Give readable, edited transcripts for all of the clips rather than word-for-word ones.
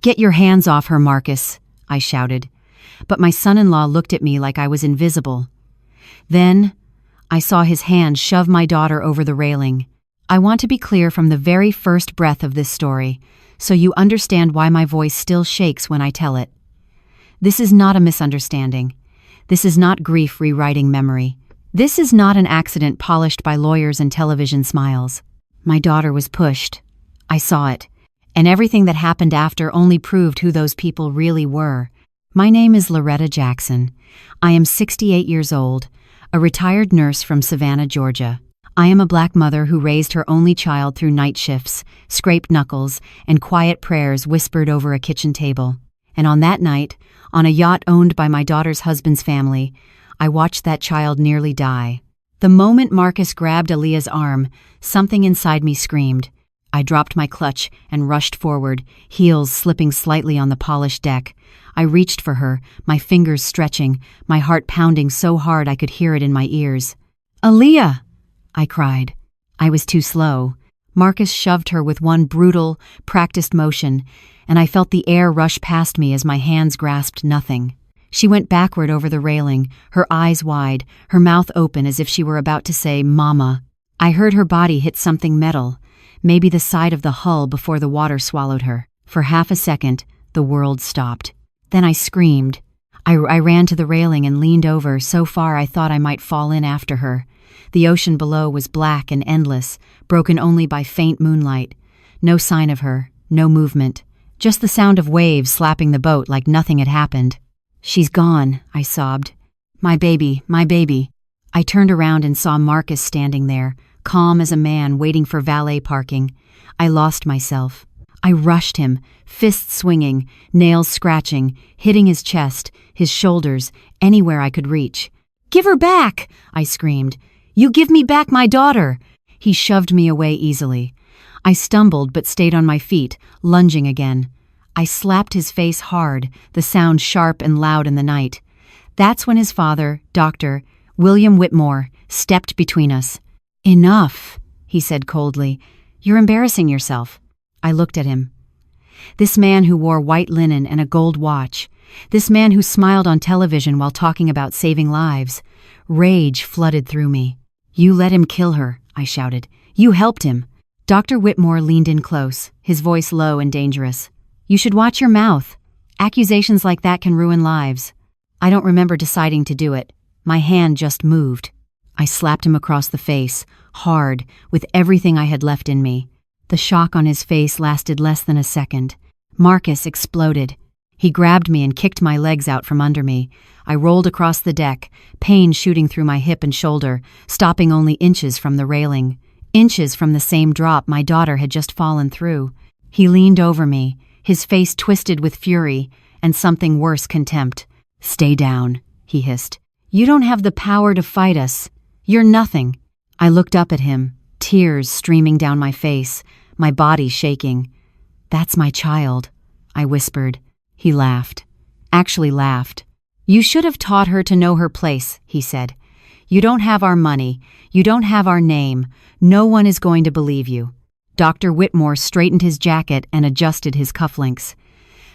"Get your hands off her, Marcus," I shouted. But my son-in-law looked at me like I was invisible. Then, I saw his hand shove my daughter over the railing. I want to be clear from the very first breath of this story, so you understand why my voice still shakes when I tell it. This is not a misunderstanding. This is not grief rewriting memory. This is not an accident polished by lawyers and television smiles. My daughter was pushed. I saw it. And everything that happened after only proved who those people really were. My name is Loretta Jackson. I am 68 years old, a retired nurse from Savannah, Georgia. I am a black mother who raised her only child through night shifts, scraped knuckles, and quiet prayers whispered over a kitchen table. And on that night, on a yacht owned by my daughter's husband's family, I watched that child nearly die. The moment Marcus grabbed Aaliyah's arm, something inside me screamed. I dropped my clutch and rushed forward, heels slipping slightly on the polished deck. I reached for her, my fingers stretching, my heart pounding so hard I could hear it in my ears. "Aaliyah!" I cried. I was too slow. Marcus shoved her with one brutal, practiced motion, and I felt the air rush past me as my hands grasped nothing. She went backward over the railing, her eyes wide, her mouth open as if she were about to say, "Mama." I heard her body hit something metal, maybe the side of the hull before the water swallowed her. For half a second, the world stopped. Then I screamed. I ran to the railing and leaned over so far I thought I might fall in after her. The ocean below was black and endless, broken only by faint moonlight. No sign of her, no movement. Just the sound of waves slapping the boat like nothing had happened. "She's gone," I sobbed. My baby, my baby." I turned around and saw Marcus standing there, calm as a man waiting for valet parking. I lost myself. I rushed him, fists swinging, nails scratching, hitting his chest, his shoulders, anywhere I could reach. "Give her back!" I screamed. "You give me back my daughter!" He shoved me away easily. I stumbled but stayed on my feet, lunging again. I slapped his face hard, the sound sharp and loud in the night. That's when his father, Dr. William Whitmore, stepped between us. "Enough," he said coldly. "You're embarrassing yourself." I looked at him. This man who wore white linen and a gold watch. This man who smiled on television while talking about saving lives. Rage flooded through me. "You let him kill her," I shouted. "You helped him." Dr. Whitmore leaned in close, his voice low and dangerous. "You should watch your mouth. Accusations like that can ruin lives." I don't remember deciding to do it. My hand just moved. I slapped him across the face, hard, with everything I had left in me. The shock on his face lasted less than a second. Marcus exploded. He grabbed me and kicked my legs out from under me. I rolled across the deck, pain shooting through my hip and shoulder, stopping only inches from the railing. Inches from the same drop my daughter had just fallen through. He leaned over me, his face twisted with fury and something worse, contempt. "Stay down," he hissed. "You don't have the power to fight us. You're nothing." I looked up at him, tears streaming down my face, my body shaking. "That's my child," I whispered. He laughed. Actually laughed. "You should have taught her to know her place," he said. "You don't have our money. You don't have our name. No one is going to believe you." Dr. Whitmore straightened his jacket and adjusted his cufflinks.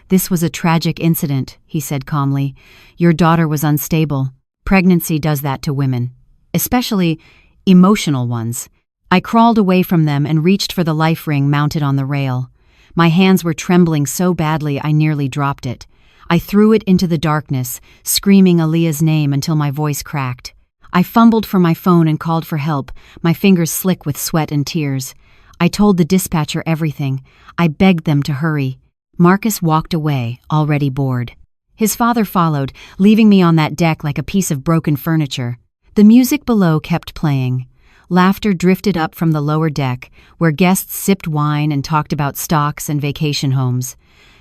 "This was a tragic incident," he said calmly. "Your daughter was unstable. Pregnancy does that to women, especially emotional ones." I crawled away from them and reached for the life ring mounted on the rail. My hands were trembling so badly I nearly dropped it. I threw it into the darkness, screaming Aaliyah's name until my voice cracked. I fumbled for my phone and called for help, my fingers slick with sweat and tears. I told the dispatcher everything. I begged them to hurry. Marcus walked away, already bored. His father followed, leaving me on that deck like a piece of broken furniture. The music below kept playing. Laughter drifted up from the lower deck, where guests sipped wine and talked about stocks and vacation homes.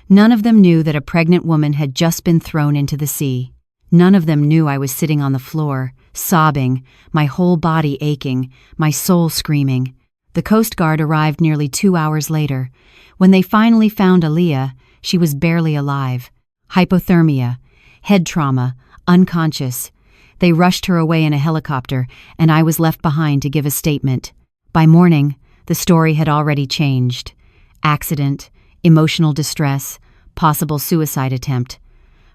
None of them knew that a pregnant woman had just been thrown into the sea. None of them knew I was sitting on the floor, sobbing, my whole body aching, my soul screaming. The Coast Guard arrived nearly 2 hours later. When they finally found Aaliyah, she was barely alive. Hypothermia, head trauma, unconscious. They rushed her away in a helicopter, and I was left behind to give a statement. By morning, the story had already changed. Accident, emotional distress, possible suicide attempt.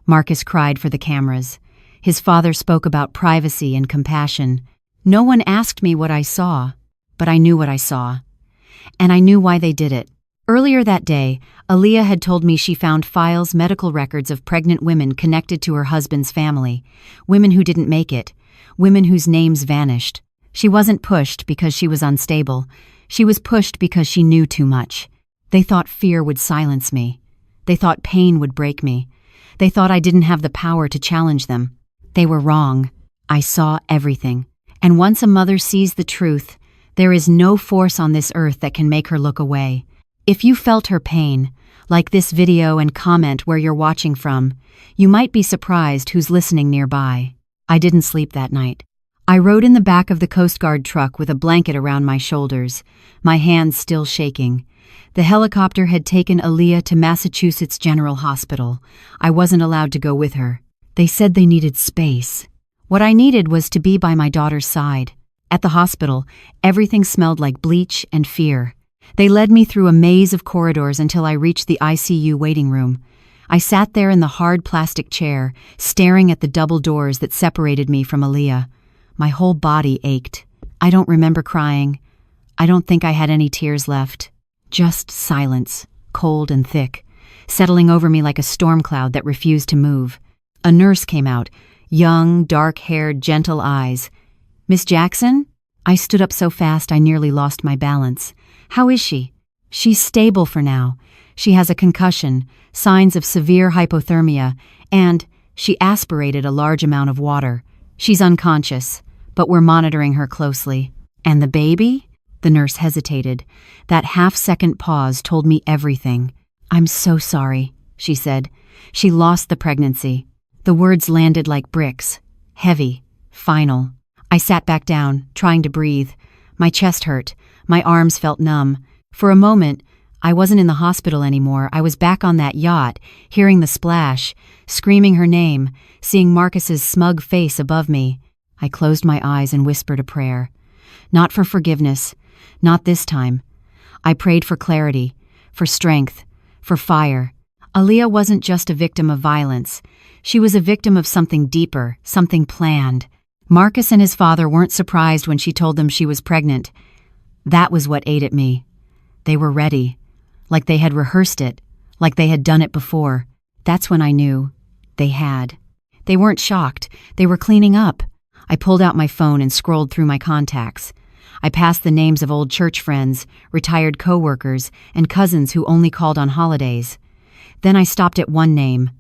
Marcus cried for the cameras. His father spoke about privacy and compassion. No one asked me what I saw, but I knew what I saw. And I knew why they did it. Earlier that day, Aaliyah had told me she found files, medical records of pregnant women connected to her husband's family, women who didn't make it, women whose names vanished. She wasn't pushed because she was unstable. She was pushed because she knew too much. They thought fear would silence me. They thought pain would break me. They thought I didn't have the power to challenge them. They were wrong. I saw everything. And once a mother sees the truth, there is no force on this earth that can make her look away. If you felt her pain, like this video and comment where you're watching from, you might be surprised who's listening nearby. I didn't sleep that night. I rode in the back of the Coast Guard truck with a blanket around my shoulders, my hands still shaking. The helicopter had taken Aaliyah to Massachusetts General Hospital. I wasn't allowed to go with her. They said they needed space. What I needed was to be by my daughter's side. At the hospital, everything smelled like bleach and fear. They led me through a maze of corridors until I reached the ICU waiting room. I sat there in the hard plastic chair, staring at the double doors that separated me from Aaliyah. My whole body ached. I don't remember crying. I don't think I had any tears left. Just silence, cold and thick, settling over me like a storm cloud that refused to move. A nurse came out, young, dark-haired, gentle eyes. "Miss Jackson?" I stood up so fast I nearly lost my balance. "How is she?" "She's stable for now. She has a concussion, signs of severe hypothermia, and she aspirated a large amount of water. She's unconscious, but we're monitoring her closely." "And the baby?" The nurse hesitated. That half-second pause told me everything. "I'm so sorry," she said. "She lost the pregnancy." The words landed like bricks. Heavy. Final. I sat back down, trying to breathe. My chest hurt. My arms felt numb. For a moment, I wasn't in the hospital anymore. I was back on that yacht, hearing the splash, screaming her name, seeing Marcus's smug face above me. I closed my eyes and whispered a prayer. Not for forgiveness. Not this time. I prayed for clarity, for strength, for fire. Aaliyah wasn't just a victim of violence. She was a victim of something deeper, something planned. Marcus and his father weren't surprised when she told them she was pregnant. That was what ate at me. They were ready. Like they had rehearsed it. Like they had done it before. That's when I knew. They had. They weren't shocked. They were cleaning up. I pulled out my phone and scrolled through my contacts. I passed the names of old church friends, retired co-workers, and cousins who only called on holidays. Then I stopped at one name.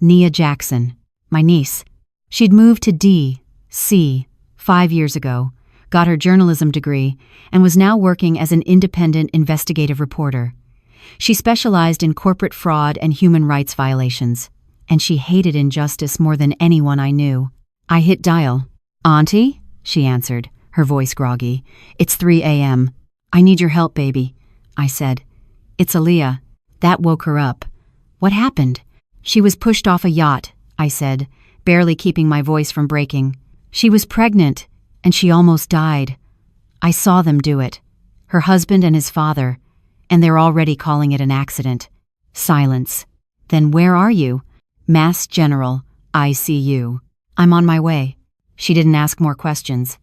Nia Jackson. My niece. She'd moved to D.C. 5 years ago, got her journalism degree, and was now working as an independent investigative reporter. She specialized in corporate fraud and human rights violations, and she hated injustice more than anyone I knew. I hit dial. "Auntie?" she answered, her voice groggy. "It's 3 a.m. "I need your help, baby," I said. "It's Aaliyah." That woke her up. "What happened?" "She was pushed off a yacht," I said, barely keeping my voice from breaking. "She was pregnant, and she almost died. I saw them do it. Her husband and his father. And they're already calling it an accident." Silence. "Then where are you?" "Mass General, ICU. "I'm on my way." She didn't ask more questions.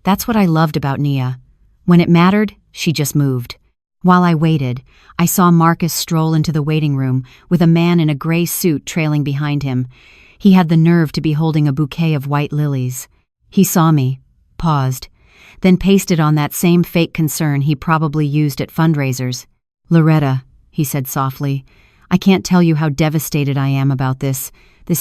That's what I loved about Nia. When it mattered, she just moved. While I waited, I saw Marcus stroll into the waiting room with a man in a gray suit trailing behind him. He had the nerve to be holding a bouquet of white lilies. He saw me, paused, then pasted on that same fake concern he probably used at fundraisers. "Loretta," he said softly, "I can't tell you how devastated I am about this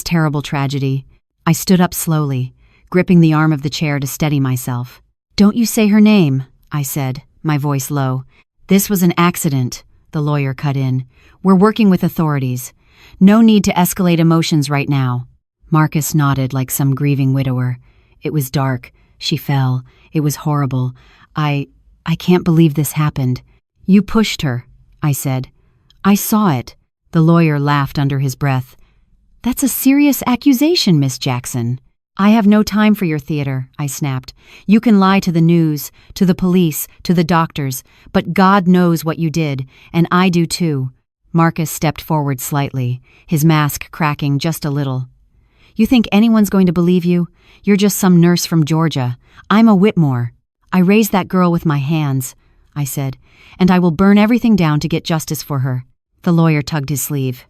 terrible tragedy." I stood up slowly, gripping the arm of the chair to steady myself. "Don't you say her name," I said, my voice low. "This was an accident," the lawyer cut in. "We're working with authorities. No need to escalate emotions right now." Marcus nodded like some grieving widower. "It was dark. She fell. It was horrible. I can't believe this happened." "You pushed her," I said. "I saw it." The lawyer laughed under his breath. "That's a serious accusation, Miss Jackson." "I have no time for your theater," I snapped. "You can lie to the news, to the police, to the doctors, but God knows what you did, and I do too. Marcus stepped forward slightly, his mask cracking just a little. "You think anyone's going to believe you? You're just some nurse from Georgia. I'm a Whitmore. I raised that girl with my hands," I said, "and I will burn everything down to get justice for her." The lawyer tugged his sleeve.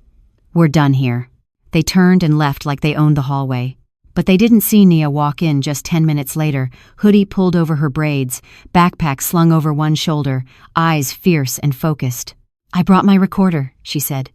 "We're done here." They turned and left like they owned the hallway. But they didn't see Nia walk in just 10 minutes later, hoodie pulled over her braids, backpack slung over one shoulder, eyes fierce and focused. "I brought my recorder," she said.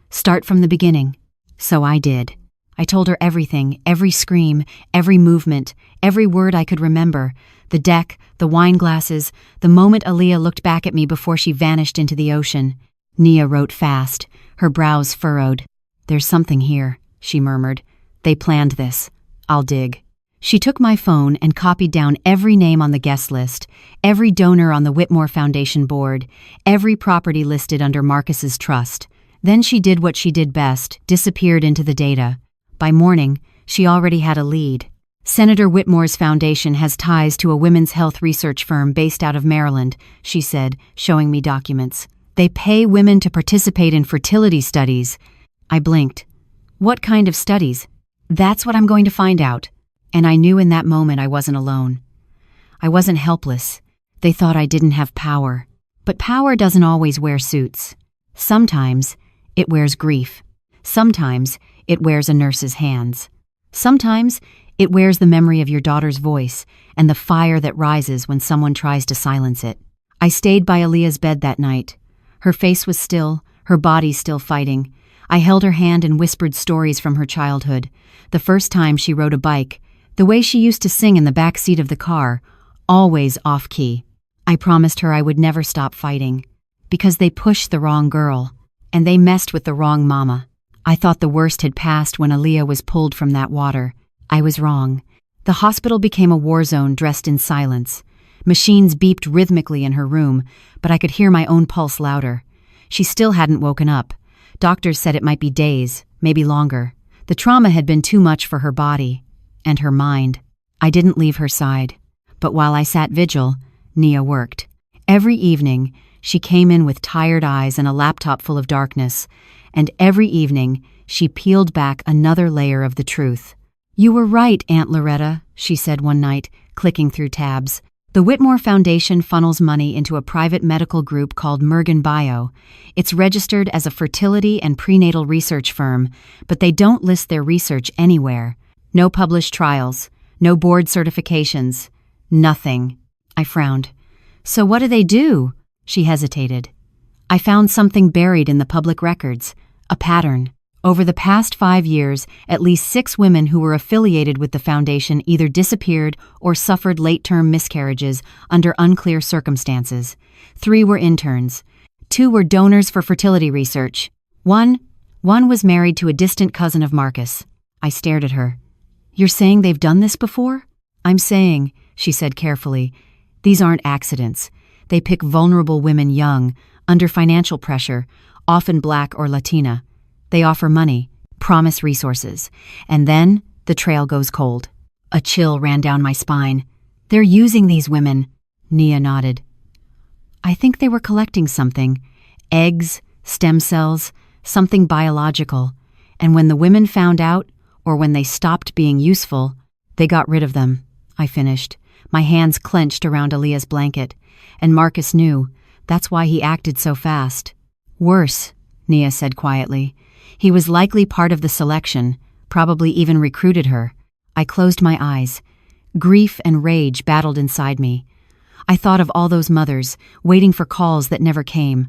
"Start from the beginning." So I did. I told her everything, every scream, every movement, every word I could remember, the deck, the wine glasses, the moment Aaliyah looked back at me before she vanished into the ocean. Nia wrote fast, her brows furrowed. "There's something here," she murmured. "They planned this. I'll dig." She took my phone and copied down every name on the guest list, every donor on the Whitmore Foundation board, every property listed under Marcus's trust. Then she did what she did best, disappeared into the data. By morning, she already had a lead. "Senator Whitmore's foundation has ties to a women's health research firm based out of Maryland," she said, showing me documents. "They pay women to participate in fertility studies." I blinked. "What kind of studies?" "That's what I'm going to find out." And I knew in that moment I wasn't alone. I wasn't helpless. They thought I didn't have power. But power doesn't always wear suits. Sometimes it wears grief. Sometimes it wears a nurse's hands. Sometimes it wears the memory of your daughter's voice and the fire that rises when someone tries to silence it. I stayed by Aaliyah's bed that night. Her face was still, her body still fighting. I held her hand and whispered stories from her childhood. The first time she rode a bike, the way she used to sing in the back seat of the car, always off-key. I promised her I would never stop fighting, because they pushed the wrong girl, and they messed with the wrong mama. I thought the worst had passed when Aaliyah was pulled from that water. I was wrong. The hospital became a war zone dressed in silence. Machines beeped rhythmically in her room, but I could hear my own pulse louder. She still hadn't woken up. Doctors said it might be days, maybe longer. The trauma had been too much for her body and her mind. I didn't leave her side. But while I sat vigil, Nia worked. Every evening, she came in with tired eyes and a laptop full of darkness. And every evening, she peeled back another layer of the truth. "You were right, Aunt Loretta," she said one night, clicking through tabs. "The Whitmore Foundation funnels money into a private medical group called Mergen Bio. It's registered as a fertility and prenatal research firm, but they don't list their research anywhere. No published trials, no board certifications, nothing." I frowned. "So what do they do?" She hesitated. "I found something buried in the public records, a pattern. Over the past 5 years, at least 6 women who were affiliated with the foundation either disappeared or suffered late-term miscarriages under unclear circumstances. 3 were interns. 2 were donors for fertility research. One was married to a distant cousin of Marcus." I stared at her. "You're saying they've done this before?" "I'm saying," she said carefully, "these aren't accidents. They pick vulnerable women young, under financial pressure, often Black or Latina. They offer money, promise resources, and then the trail goes cold." A chill ran down my spine. "They're using these women." Nia nodded. "I think they were collecting something. Eggs, stem cells, something biological. And when the women found out, or when they stopped being useful, they got rid of them," I finished, my hands clenched around Aaliyah's blanket. And Marcus knew. That's why he acted so fast. "Worse," Nia said quietly. "He was likely part of the selection, probably even recruited her." I closed my eyes. Grief and rage battled inside me. I thought of all those mothers, waiting for calls that never came.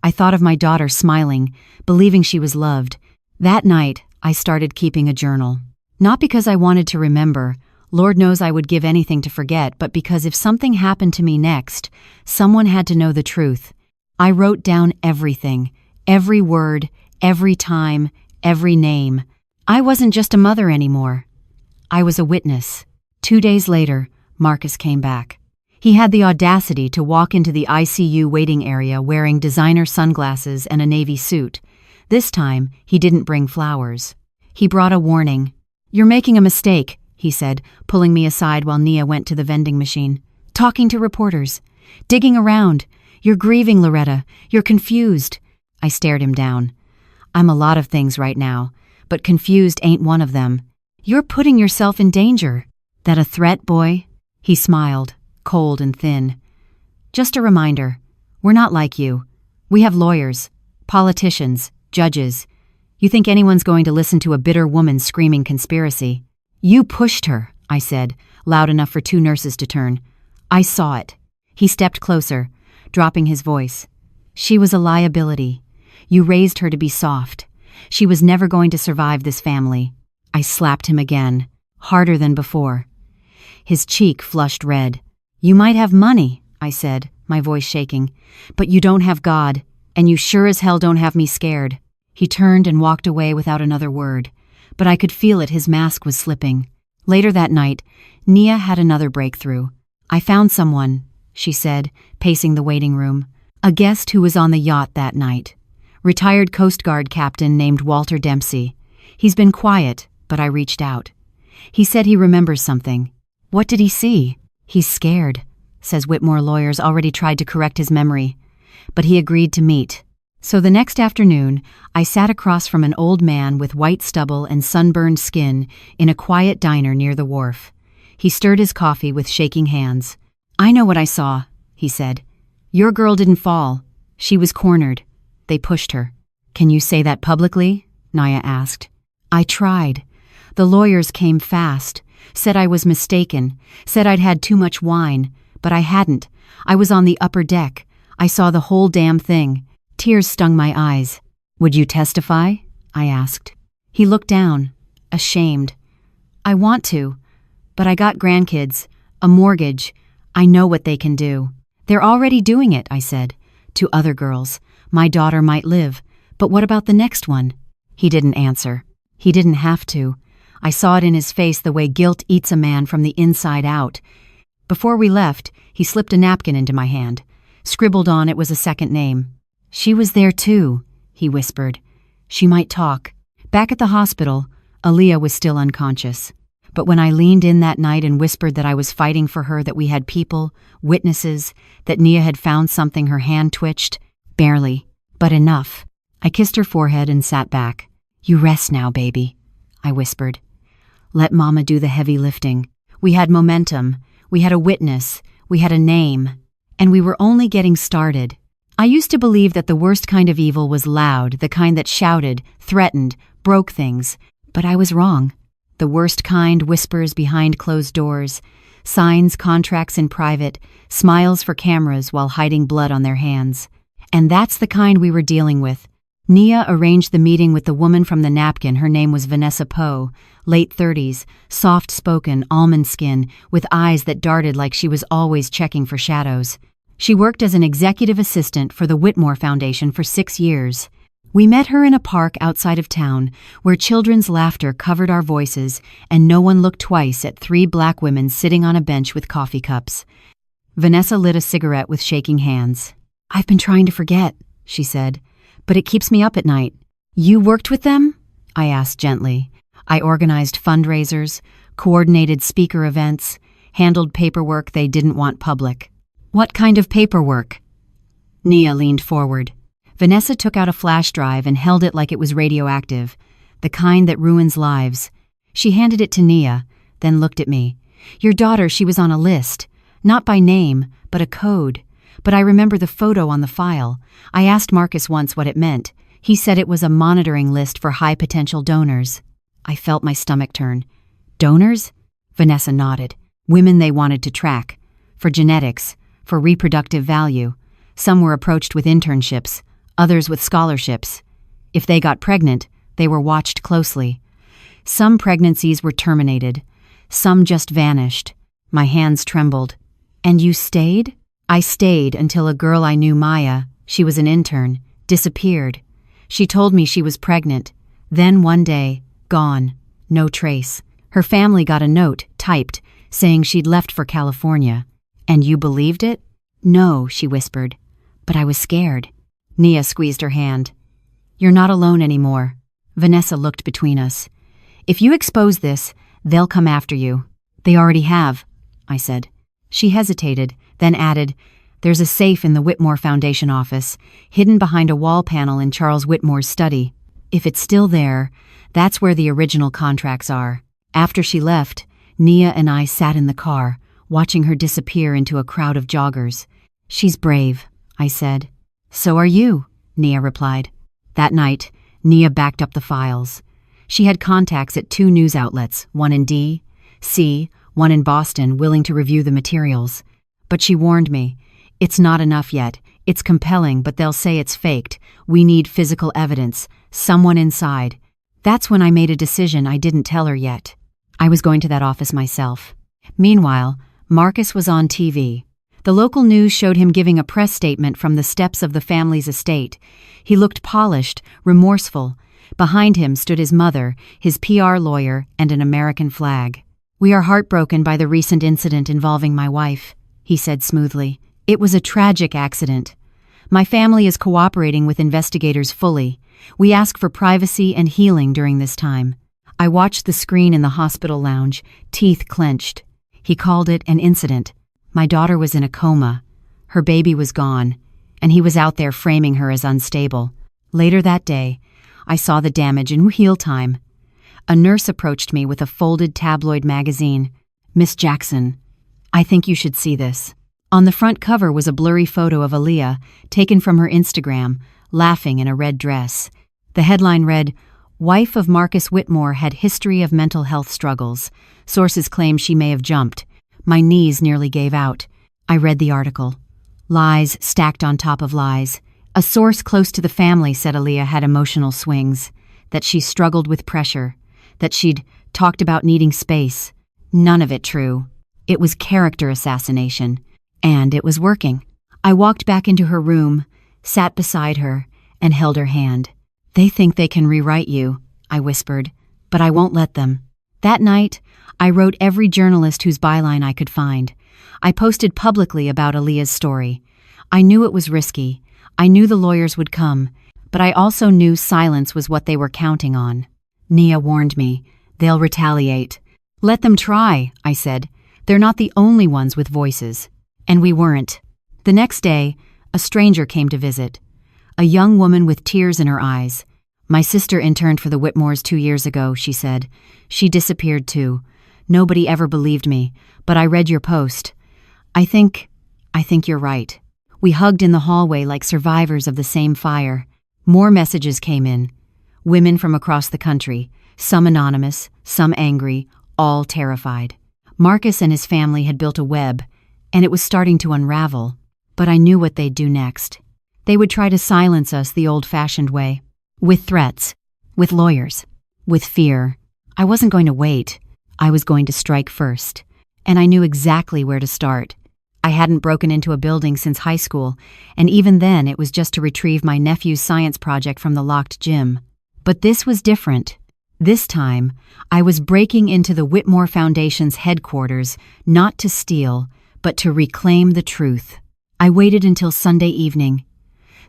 I thought of my daughter smiling, believing she was loved. That night, I started keeping a journal. Not because I wanted to remember, Lord knows I would give anything to forget, but because if something happened to me next, someone had to know the truth. I wrote down everything, every word, every time, every name. I wasn't just a mother anymore. I was a witness. 2 days later, Marcus came back. He had the audacity to walk into the ICU waiting area wearing designer sunglasses and a navy suit. This time, he didn't bring flowers. He brought a warning. "You're making a mistake," he said, pulling me aside while Nia went to the vending machine. "Talking to reporters. Digging around. You're grieving, Loretta. You're confused." I stared him down. I'm a lot of things right now, but confused ain't one of them. You're putting yourself in danger. That a threat, boy? He smiled, cold and thin. Just a reminder, we're not like you. We have lawyers, politicians, judges. You think anyone's going to listen to a bitter woman screaming conspiracy? You pushed her, I said, loud enough for 2 nurses to turn. I saw it. He stepped closer, dropping his voice. She was a liability. You raised her to be soft. She was never going to survive this family. I slapped him again, harder than before. His cheek flushed red. You might have money, I said, my voice shaking, but you don't have God, and you sure as hell don't have me scared. He turned and walked away without another word, but I could feel it, his mask was slipping. Later that night, Nia had another breakthrough. I found someone, she said, pacing the waiting room. A guest who was on the yacht that night. Retired Coast Guard captain named Walter Dempsey. He's been quiet, but I reached out. He said he remembers something. What did he see? He's scared, says Whitmore Lawyers already tried to correct his memory. But he agreed to meet. So the next afternoon, I sat across from an old man with white stubble and sunburned skin in a quiet diner near the wharf. He stirred his coffee with shaking hands. I know what I saw, he said. Your girl didn't fall. She was cornered. They pushed her. Can you say that publicly? Nia asked. I tried. The lawyers came fast, said I was mistaken, said I'd had too much wine, but I hadn't. I was on the upper deck. I saw the whole damn thing. Tears stung my eyes. Would you testify? I asked. He looked down, ashamed. I want to, but I got grandkids, a mortgage. I know what they can do. They're already doing it, I said. To other girls. My daughter might live, but what about the next one? He didn't answer. He didn't have to. I saw it in his face the way guilt eats a man from the inside out. Before we left, he slipped a napkin into my hand. Scribbled on it was a second name. She was there too, he whispered. She might talk. Back at the hospital, Aaliyah was still unconscious. But when I leaned in that night and whispered that I was fighting for her, that we had people, witnesses, that Nia had found something, her hand twitched. Barely, but enough. I kissed her forehead and sat back. You rest now, baby, I whispered. Let Mama do the heavy lifting. We had momentum. We had a witness. We had a name. And we were only getting started. I used to believe that the worst kind of evil was loud, the kind that shouted, threatened, broke things. But I was wrong. The worst kind whispers behind closed doors, signs contracts in private, smiles for cameras while hiding blood on their hands. And that's the kind we were dealing with. Nia arranged the meeting with the woman from the napkin. Her name was Vanessa Poe, late 30s, soft-spoken, almond skin, with eyes that darted like she was always checking for shadows. She worked as an executive assistant for the Whitmore Foundation for 6 years. We met her in a park outside of town where children's laughter covered our voices and no one looked twice at 3 black women sitting on a bench with coffee cups. Vanessa lit a cigarette with shaking hands. I've been trying to forget, she said, but it keeps me up at night. You worked with them? I asked gently. I organized fundraisers, coordinated speaker events, handled paperwork they didn't want public. What kind of paperwork? Nia leaned forward. Vanessa took out a flash drive and held it like it was radioactive, the kind that ruins lives. She handed it to Nia, then looked at me. Your daughter, she was on a list, not by name, but a code. But I remember the photo on the file. I asked Marcus once what it meant. He said it was a monitoring list for high-potential donors. I felt my stomach turn. Donors? Vanessa nodded. Women they wanted to track. For genetics, for reproductive value. Some were approached with internships, others with scholarships. If they got pregnant, they were watched closely. Some pregnancies were terminated. Some just vanished. My hands trembled. And you stayed? I stayed until a girl I knew, Maya, she was an intern, disappeared. She told me she was pregnant. Then one day, gone, no trace. Her family got a note, typed, saying she'd left for California. And you believed it? No, she whispered. But I was scared. Nia squeezed her hand. You're not alone anymore. Vanessa looked between us. If you expose this, they'll come after you. They already have, I said. She hesitated, then added, There's a safe in the Whitmore Foundation office, hidden behind a wall panel in Charles Whitmore's study. If it's still there, that's where the original contracts are. After she left, Nia and I sat in the car, watching her disappear into a crowd of joggers. "She's brave," I said. "So are you," Nia replied. That night, Nia backed up the files. She had contacts at 2 news outlets, one in D.C., one in Boston, willing to review the materials. But she warned me, "It's not enough yet. It's compelling, but they'll say it's faked. We need physical evidence, someone inside." That's when I made a decision I didn't tell her yet. I was going to that office myself. Meanwhile, Marcus was on TV. The local news showed him giving a press statement from the steps of the family's estate. He looked polished, remorseful. Behind him stood his mother, his PR lawyer, and an American flag. "We are heartbroken by the recent incident involving my wife," he said smoothly. "It was a tragic accident. My family is cooperating with investigators fully. We ask for privacy and healing during this time." I watched the screen in the hospital lounge, teeth clenched. He called it an incident. My daughter was in a coma. Her baby was gone, and he was out there framing her as unstable. Later that day, I saw the damage in real time. A nurse approached me with a folded tabloid magazine. "Miss Jackson, I think you should see this." On the front cover was a blurry photo of Aaliyah, taken from her Instagram, laughing in a red dress. The headline read, "Wife of Marcus Whitmore had history of mental health struggles. Sources claim she may have jumped." My knees nearly gave out. I read the article. Lies stacked on top of lies. A source close to the family said Aaliyah had emotional swings, that she struggled with pressure, that she'd talked about needing space. None of it true. It was character assassination. And it was working. I walked back into her room, sat beside her, and held her hand. "They think they can rewrite you," I whispered, "but I won't let them." That night, I wrote every journalist whose byline I could find. I posted publicly about Aaliyah's story. I knew it was risky. I knew the lawyers would come, but I also knew silence was what they were counting on. Nia warned me, "They'll retaliate." "Let them try," I said. "They're not the only ones with voices." And we weren't. The next day, a stranger came to visit. A young woman with tears in her eyes. "My sister interned for the Whitmores 2 years ago," she said. "She disappeared too. Nobody ever believed me, but I read your post. I think you're right." We hugged in the hallway like survivors of the same fire. More messages came in. Women from across the country, some anonymous, some angry, all terrified. Marcus and his family had built a web, and it was starting to unravel. But I knew what they'd do next. They would try to silence us the old-fashioned way. With threats, with lawyers, with fear. I wasn't going to wait. I was going to strike first. And I knew exactly where to start. I hadn't broken into a building since high school, and even then it was just to retrieve my nephew's science project from the locked gym. But this was different. This time, I was breaking into the Whitmore Foundation's headquarters, not to steal, but to reclaim the truth. I waited until Sunday evening.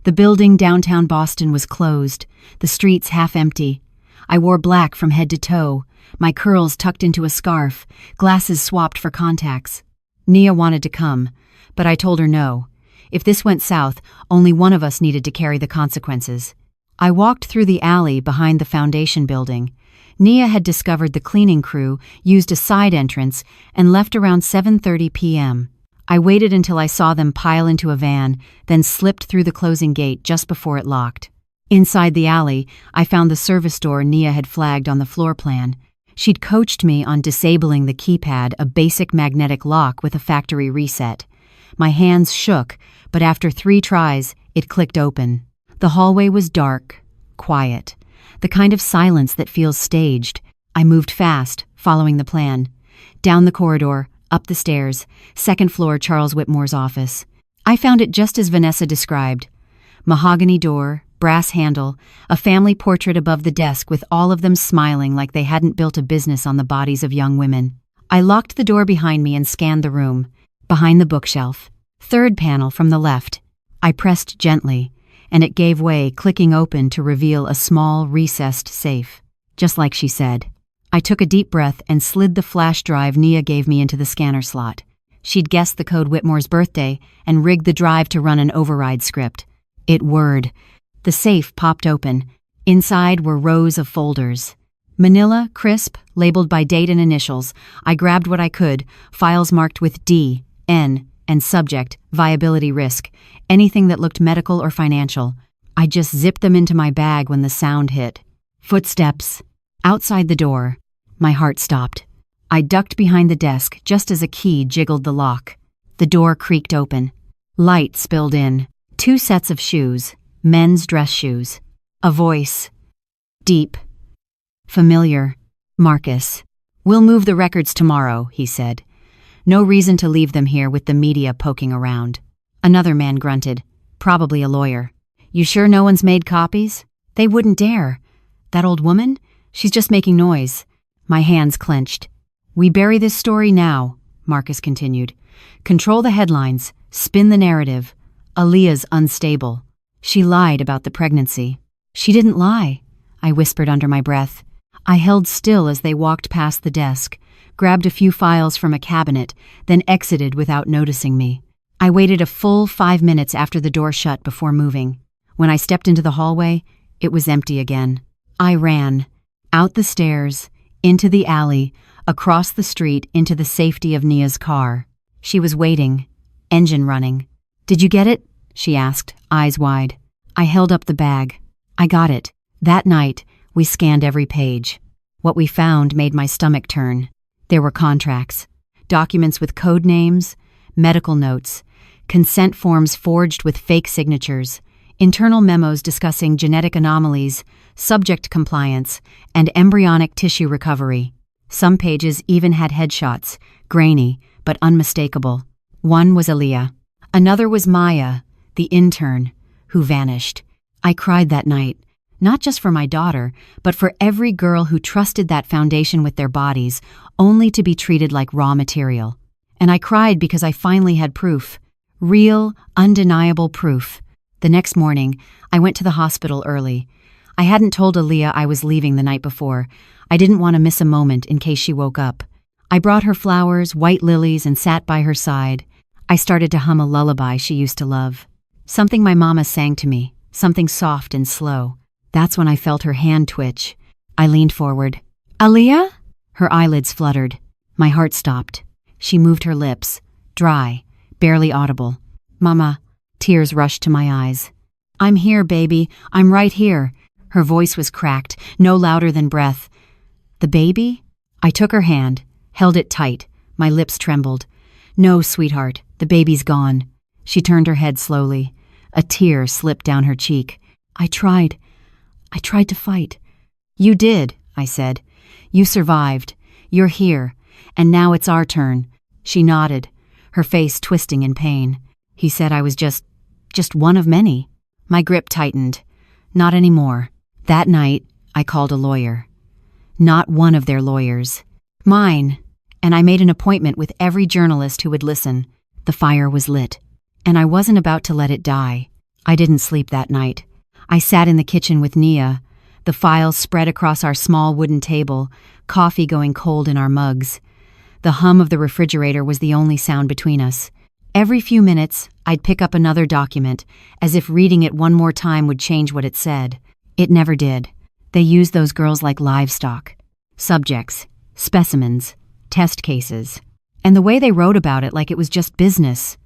The building downtown Boston was closed, the streets half empty. I wore black from head to toe, my curls tucked into a scarf, glasses swapped for contacts. Nia wanted to come, but I told her no. If this went south, only one of us needed to carry the consequences. I walked through the alley behind the foundation building. Nia had discovered the cleaning crew used a side entrance and left around 7:30 p.m. I waited until I saw them pile into a van, then slipped through the closing gate just before it locked. Inside the alley, I found the service door Nia had flagged on the floor plan. She'd coached me on disabling the keypad, a basic magnetic lock with a factory reset. My hands shook, but after 3 tries, it clicked open. The hallway was dark, quiet, the kind of silence that feels staged. I moved fast, following the plan. Down the corridor, up the stairs, 2nd floor Charles Whitmore's office. I found it just as Vanessa described. Mahogany door, brass handle, a family portrait above the desk with all of them smiling like they hadn't built a business on the bodies of young women. I locked the door behind me and scanned the room. Behind the bookshelf. 3rd panel from the left. I pressed gently, and it gave way, clicking open to reveal a small, recessed safe. Just like she said. I took a deep breath and slid the flash drive Nia gave me into the scanner slot. She'd guessed the code Whitmore's birthday and rigged the drive to run an override script. It whirred. The safe popped open. Inside were rows of folders. Manila, crisp, labeled by date and initials. I grabbed what I could, files marked with D, N, and subject, viability risk, anything that looked medical or financial. I just zipped them into my bag when the sound hit. Footsteps. Outside the door. My heart stopped. I ducked behind the desk just as a key jiggled the lock. The door creaked open. Light spilled in. 2 sets of shoes, men's dress shoes. A voice. Deep. Familiar. Marcus. "We'll move the records tomorrow," he said. "No reason to leave them here with the media poking around." Another man grunted. Probably a lawyer. "You sure no one's made copies?" "They wouldn't dare." "That old woman? She's just making noise." My hands clenched. "We bury this story now," Marcus continued. "Control the headlines. Spin the narrative. Aaliyah's unstable. She lied about the pregnancy." "She didn't lie," I whispered under my breath. I held still as they walked past the desk, grabbed a few files from a cabinet, then exited without noticing me. I waited a full 5 minutes after the door shut before moving. When I stepped into the hallway, it was empty again. I ran. Out the stairs, into the alley, across the street into the safety of Nia's car. She was waiting, engine running. "Did you get it?" she asked, eyes wide. I held up the bag. I got it. That night, we scanned every page. What we found made my stomach turn. There were contracts, documents with code names, medical notes, consent forms forged with fake signatures, internal memos discussing genetic anomalies, subject compliance, and embryonic tissue recovery. Some pages even had headshots, grainy but unmistakable. One was Aaliyah. Another was Maya, the intern, who vanished. I cried that night. Not just for my daughter, but for every girl who trusted that foundation with their bodies, only to be treated like raw material. And I cried because I finally had proof. Real, undeniable proof. The next morning, I went to the hospital early. I hadn't told Aaliyah I was leaving the night before. I didn't want to miss a moment in case she woke up. I brought her flowers, white lilies, and sat by her side. I started to hum a lullaby she used to love. Something my mama sang to me, something soft and slow. That's when I felt her hand twitch. I leaned forward. "Aaliyah?" Her eyelids fluttered. My heart stopped. She moved her lips, dry, barely audible. "Mama." Tears rushed to my eyes. "I'm here, baby. I'm right here." Her voice was cracked, no louder than breath. "The baby?" I took her hand, held it tight. My lips trembled. "No, sweetheart, the baby's gone." She turned her head slowly. A tear slipped down her cheek. I tried to fight." "You did," I said. "You survived. You're here. And now it's our turn." She nodded, her face twisting in pain. "He said I was just one of many." My grip tightened. Not anymore. That night, I called a lawyer. Not one of their lawyers. Mine. And I made an appointment with every journalist who would listen. The fire was lit. And I wasn't about to let it die. I didn't sleep that night. I sat in the kitchen with Nia, the files spread across our small wooden table, coffee going cold in our mugs. The hum of the refrigerator was the only sound between us. Every few minutes, I'd pick up another document, as if reading it one more time would change what it said. It never did. They used those girls like livestock. Subjects, specimens, test cases. And the way they wrote about it like it was just business.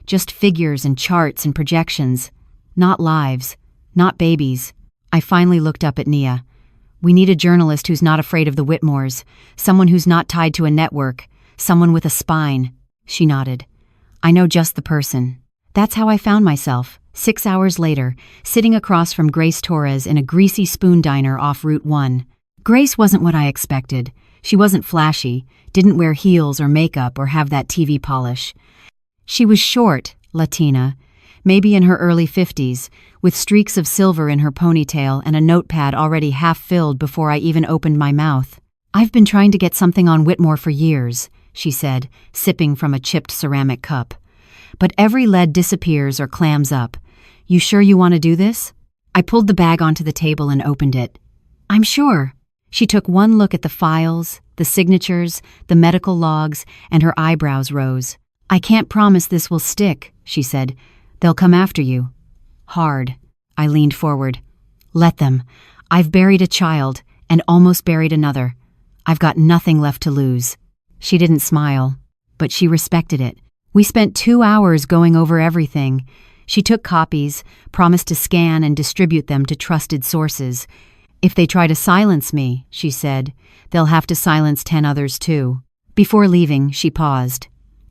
Just figures and charts and projections. Not lives. Not babies. I finally looked up at Nia. "We need a journalist who's not afraid of the Whitmores, someone who's not tied to a network, someone with a spine." She nodded. "I know just the person." That's how I found myself, 6 hours later, sitting across from Grace Torres in a greasy spoon diner off Route 1. Grace wasn't what I expected. She wasn't flashy, didn't wear heels or makeup or have that TV polish. She was short, Latina, maybe in her early 50s, with streaks of silver in her ponytail and a notepad already half filled before I even opened my mouth. "I've been trying to get something on Whitmore for years," she said, sipping from a chipped ceramic cup. "But every lead disappears or clams up. You sure you want to do this?" I pulled the bag onto the table and opened it. "I'm sure." She took one look at the files, the signatures, the medical logs, and her eyebrows rose. I can't promise this will stick, she said. They'll come after you. Hard. I leaned forward. Let them. I've buried a child and almost buried another. I've got nothing left to lose. She didn't smile, but she respected it. We spent 2 hours going over everything. She took copies, promised to scan and distribute them to trusted sources. If they try to silence me, she said, they'll have to silence 10 others too. Before leaving, she paused.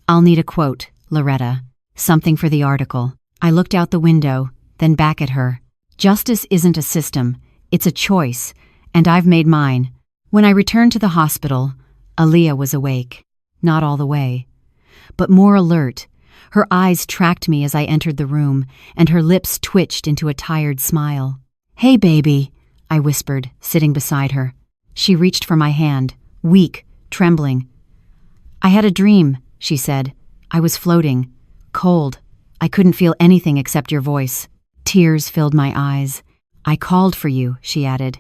I'll need a quote, Loretta. Something for the article. I looked out the window, then back at her. Justice isn't a system, it's a choice, and I've made mine. When I returned to the hospital, Aaliyah was awake. Not all the way, but more alert. Her eyes tracked me as I entered the room, and her lips twitched into a tired smile. Hey, baby, I whispered, sitting beside her. She reached for my hand, weak, trembling. I had a dream, she said. I was floating, cold. I couldn't feel anything except your voice. Tears filled my eyes. I called for you, she added.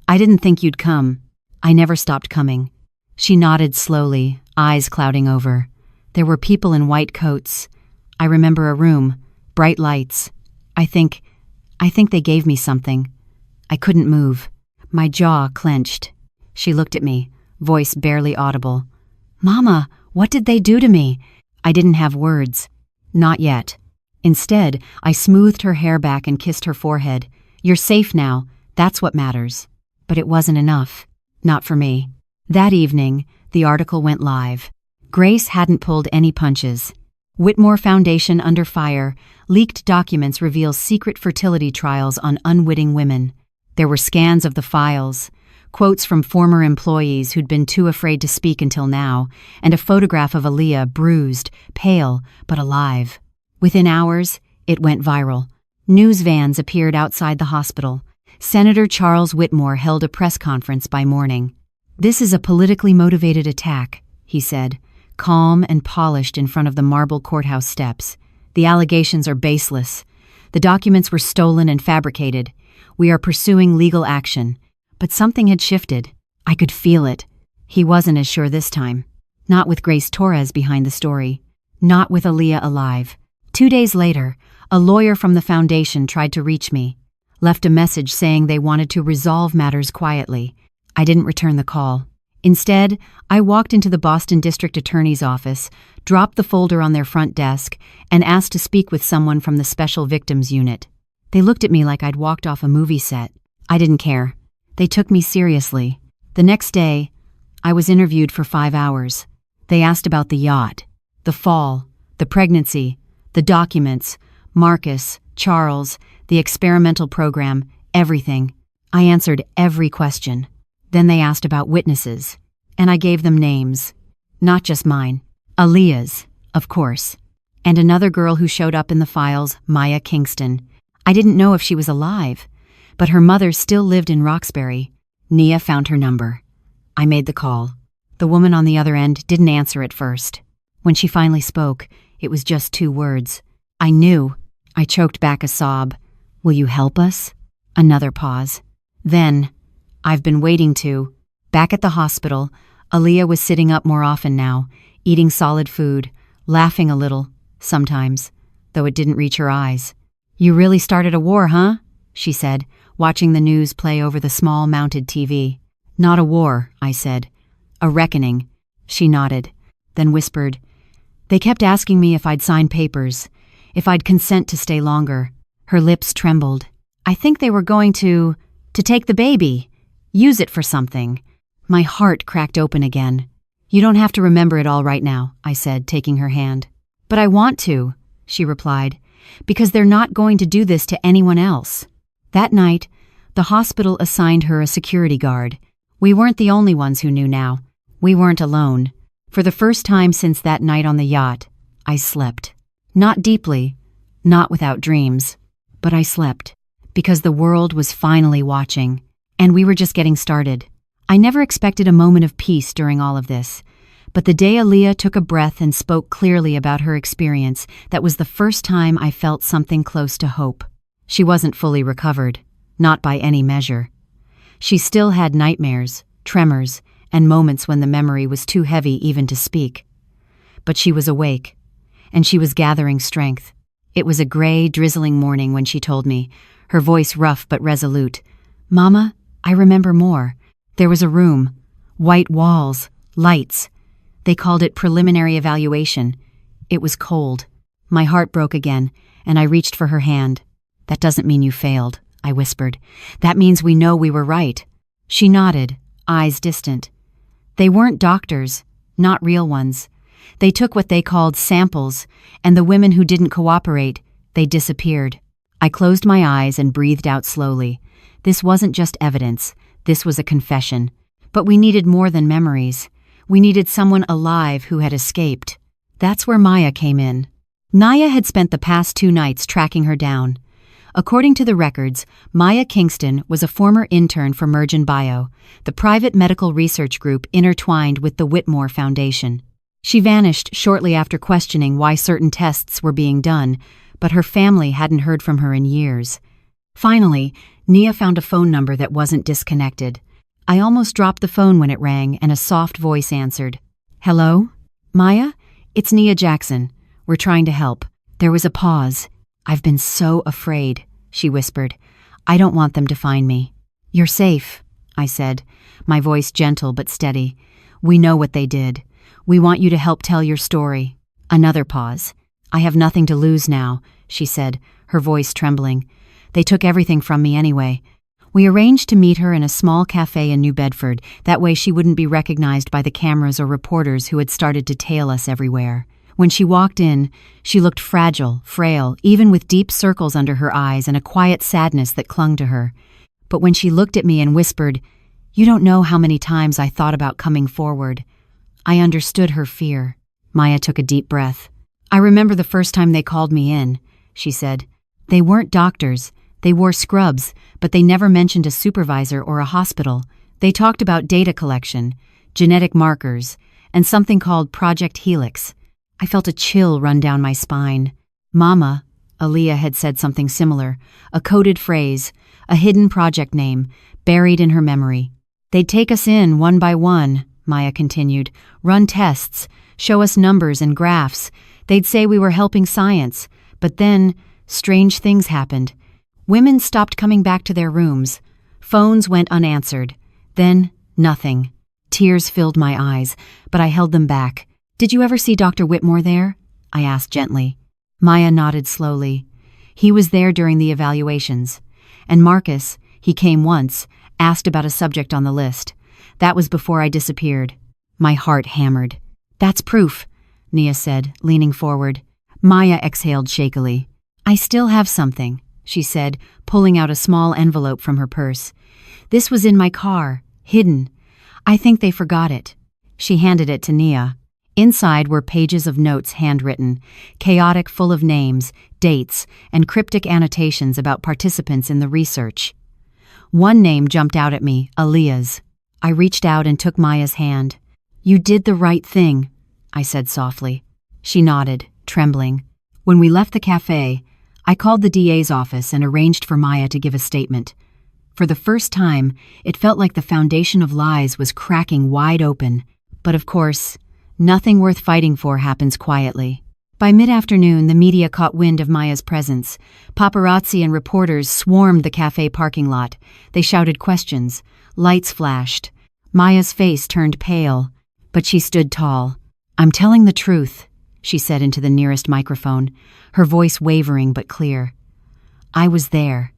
I didn't think you'd come. I never stopped coming. She nodded slowly, eyes clouding over. There were people in white coats. I remember a room, bright lights. I think they gave me something. I couldn't move. My jaw clenched. She looked at me, voice barely audible. Mama, what did they do to me? I didn't have words. Not yet. Instead, I smoothed her hair back and kissed her forehead. You're safe now. That's what matters. But it wasn't enough. Not for me. That evening, the article went live. Grace hadn't pulled any punches. Whitmore Foundation under fire. Leaked documents reveal secret fertility trials on unwitting women. There were scans of the files, quotes from former employees who'd been too afraid to speak until now, and a photograph of Aaliyah, bruised, pale, but alive. Within hours, it went viral. News vans appeared outside the hospital. Senator Charles Whitmore held a press conference by morning. This is a politically motivated attack, he said, calm and polished in front of the marble courthouse steps. The allegations are baseless. The documents were stolen and fabricated. We are pursuing legal action. But something had shifted. I could feel it. He wasn't as sure this time. Not with Grace Torres behind the story. Not with Aaliyah alive. 2 days later, a lawyer from the foundation tried to reach me. Left a message saying they wanted to resolve matters quietly. I didn't return the call. Instead, I walked into the Boston District Attorney's office, dropped the folder on their front desk, and asked to speak with someone from the Special Victims Unit. They looked at me like I'd walked off a movie set. I didn't care. They took me seriously. The next day, I was interviewed for 5 hours. They asked about the yacht, the fall, the pregnancy, the documents, Marcus, Charles, the experimental program, everything. I answered every question. Then they asked about witnesses, and I gave them names. Not just mine. Aaliyah's, of course. And another girl who showed up in the files, Maya Kingston. I didn't know if she was alive, but her mother still lived in Roxbury. Nia found her number. I made the call. The woman on the other end didn't answer at first. When she finally spoke, it was just 2 words. I knew. I choked back a sob. Will you help us? Another pause. Then, I've been waiting to. Back at the hospital, Aaliyah was sitting up more often now, eating solid food, laughing a little, sometimes, though it didn't reach her eyes. You really started a war, huh? She said, watching the news play over the small mounted TV. Not a war, I said. A reckoning. She nodded, then whispered. They kept asking me if I'd sign papers, if I'd consent to stay longer. Her lips trembled. I think they were going to take the baby. Use it for something. My heart cracked open again. You don't have to remember it all right now, I said, taking her hand. But I want to, she replied, because they're not going to do this to anyone else. That night, the hospital assigned her a security guard. We weren't the only ones who knew now. We weren't alone. For the first time since that night on the yacht, I slept. Not deeply, not without dreams, but I slept, because the world was finally watching, and we were just getting started. I never expected a moment of peace during all of this, but the day Aaliyah took a breath and spoke clearly about her experience, that was the first time I felt something close to hope. She wasn't fully recovered, not by any measure. She still had nightmares, tremors, and moments when the memory was too heavy even to speak. But she was awake, and she was gathering strength. It was a gray, drizzling morning when she told me, her voice rough but resolute. "Mama, I remember more. There was a room. White walls. Lights. They called it preliminary evaluation. It was cold. My heart broke again, and I reached for her hand. "That doesn't mean you failed," I whispered. "That means we know we were right." She nodded, eyes distant. "They weren't doctors, not real ones. They took what they called samples, and the women who didn't cooperate, they disappeared." I closed my eyes and breathed out slowly. This wasn't just evidence, this was a confession. But we needed more than memories. We needed someone alive who had escaped. That's where Maya came in. Naya had spent the past 2 nights tracking her down. According to the records, Maya Kingston was a former intern for Mergen Bio, the private medical research group intertwined with the Whitmore Foundation. She vanished shortly after questioning why certain tests were being done, but her family hadn't heard from her in years. Finally, Nia found a phone number that wasn't disconnected. I almost dropped the phone when it rang and a soft voice answered. "Hello? Maya? It's Nia Jackson. We're trying to help." There was a pause. "I've been so afraid," she whispered. "I don't want them to find me." "You're safe," I said, my voice gentle but steady. "We know what they did. We want you to help tell your story." Another pause. "I have nothing to lose now," she said, her voice trembling. "They took everything from me anyway." We arranged to meet her in a small cafe in New Bedford, that way she wouldn't be recognized by the cameras or reporters who had started to tail us everywhere. When she walked in, she looked fragile, frail, even with deep circles under her eyes and a quiet sadness that clung to her. But when she looked at me and whispered, "You don't know how many times I thought about coming forward," I understood her fear. Maya took a deep breath. "I remember the first time they called me in," she said. "They weren't doctors. They wore scrubs, but they never mentioned a supervisor or a hospital. They talked about data collection, genetic markers, and something called Project Helix." I felt a chill run down my spine. "Mama," Aaliyah had said something similar, a coded phrase, a hidden project name, buried in her memory. "They'd take us in one by one," Maya continued, "run tests, show us numbers and graphs. They'd say we were helping science, but then strange things happened. Women stopped coming back to their rooms. Phones went unanswered. Then, nothing. Tears filled my eyes, but I held them back. "Did you ever see Dr. Whitmore there?" I asked gently. Maya nodded slowly. "He was there during the evaluations. And Marcus, he came once, asked about a subject on the list. That was before I disappeared." My heart hammered. "That's proof," Nia said, leaning forward. Maya exhaled shakily. "I still have something," she said, pulling out a small envelope from her purse. "This was in my car, hidden. I think they forgot it." She handed it to Nia. Inside were pages of notes handwritten, chaotic, full of names, dates, and cryptic annotations about participants in the research. One name jumped out at me, Aaliyah's. I reached out and took Maya's hand. "You did the right thing," I said softly. She nodded, trembling. When we left the cafe, I called the DA's office and arranged for Maya to give a statement. For the first time, it felt like the foundation of lies was cracking wide open. But of course, nothing worth fighting for happens quietly. By mid-afternoon, the media caught wind of Maya's presence. Paparazzi and reporters swarmed the cafe parking lot. They shouted questions. Lights flashed. Maya's face turned pale, but she stood tall. "I'm telling the truth," she said into the nearest microphone, her voice wavering but clear. "I was there.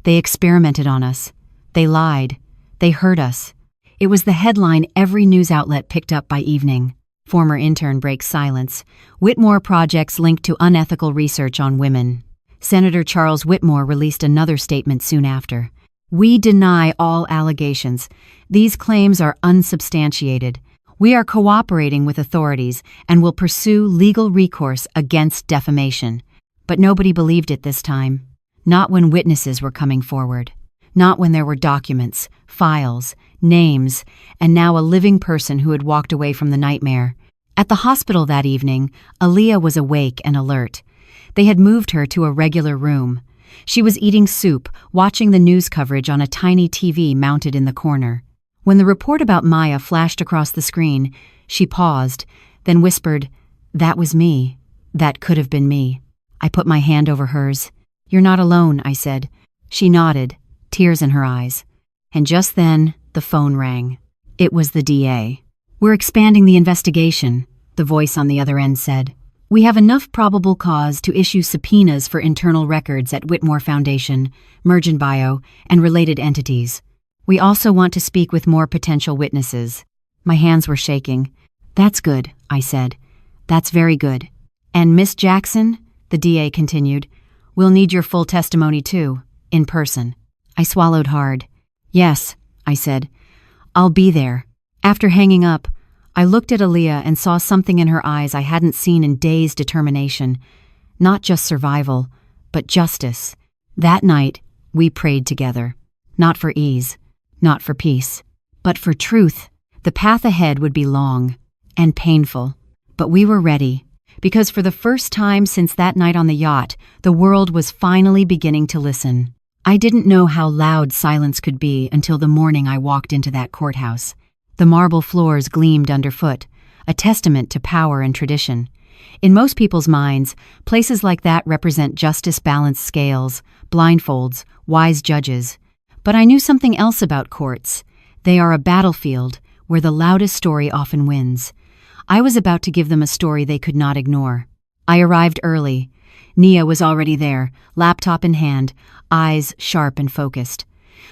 They experimented on us. They lied. They hurt us." It was the headline every news outlet picked up by evening. Former intern breaks silence. Whitmore projects linked to unethical research on women. Senator Charles Whitmore released another statement soon after. "We deny all allegations. These claims are unsubstantiated. We are cooperating with authorities and will pursue legal recourse against defamation." But nobody believed it this time. Not when witnesses were coming forward. Not when there were documents, files, names, and now a living person who had walked away from the nightmare. At the hospital that evening, Aaliyah was awake and alert. They had moved her to a regular room. She was eating soup, watching the news coverage on a tiny TV mounted in the corner. When the report about Maya flashed across the screen, she paused, then whispered, "That was me. That could have been me. I put my hand over hers. "You're not alone," I said. She nodded, tears in her eyes. And just then, the phone rang. It was the DA. "We're expanding the investigation," the voice on the other end said. "We have enough probable cause to issue subpoenas for internal records at Whitmore Foundation, Merchant Bio, and related entities. We also want to speak with more potential witnesses." My hands were shaking. "That's good," I said. "That's very good. And Miss Jackson," the DA continued, "we'll need your full testimony too, in person." I swallowed hard. "Yes," I said. "I'll be there." After hanging up, I looked at Aaliyah and saw something in her eyes I hadn't seen in days: determination. Not just survival, but justice. That night, we prayed together. Not for ease, not for peace, but for truth. The path ahead would be long and painful, but we were ready. Because for the first time since that night on the yacht, the world was finally beginning to listen. I didn't know how loud silence could be until the morning I walked into that courthouse. The marble floors gleamed underfoot, a testament to power and tradition. In most people's minds, places like that represent justice-balanced scales, blindfolds, wise judges. But I knew something else about courts. They are a battlefield where the loudest story often wins. I was about to give them a story they could not ignore. I arrived early. Nia was already there, laptop in hand, eyes sharp and focused.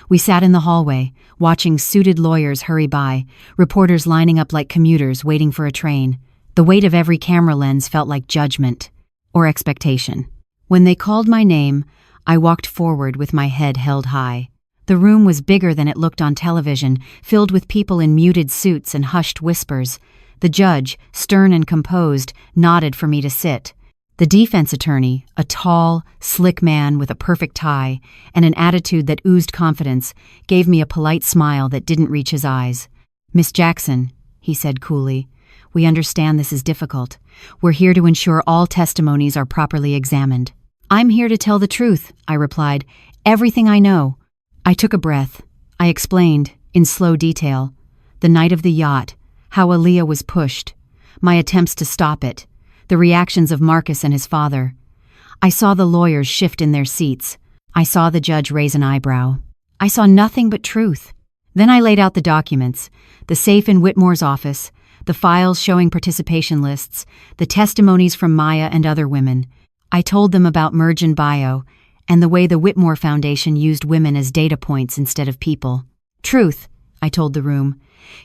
We sat in the hallway, watching suited lawyers hurry by, reporters lining up like commuters waiting for a train. The weight of every camera lens felt like judgment or expectation. When they called my name, I walked forward with my head held high. The room was bigger than it looked on television, filled with people in muted suits and hushed whispers. The judge, stern and composed, nodded for me to sit. The defense attorney, a tall, slick man with a perfect tie and an attitude that oozed confidence, gave me a polite smile that didn't reach his eyes. "Miss Jackson," he said coolly, "we understand this is difficult. We're here to ensure all testimonies are properly examined." "I'm here to tell the truth," I replied. "Everything I know." I took a breath. I explained, in slow detail, the night of the yacht, how Aaliyah was pushed, my attempts to stop it, the reactions of Marcus and his father. I saw the lawyers shift in their seats. I saw the judge raise an eyebrow. I saw nothing but truth. Then I laid out the documents, the safe in Whitmore's office, the files showing participation lists, the testimonies from Maya and other women. I told them about Merchant Bio and the way the Whitmore Foundation used women as data points instead of people. Truth, I told the room,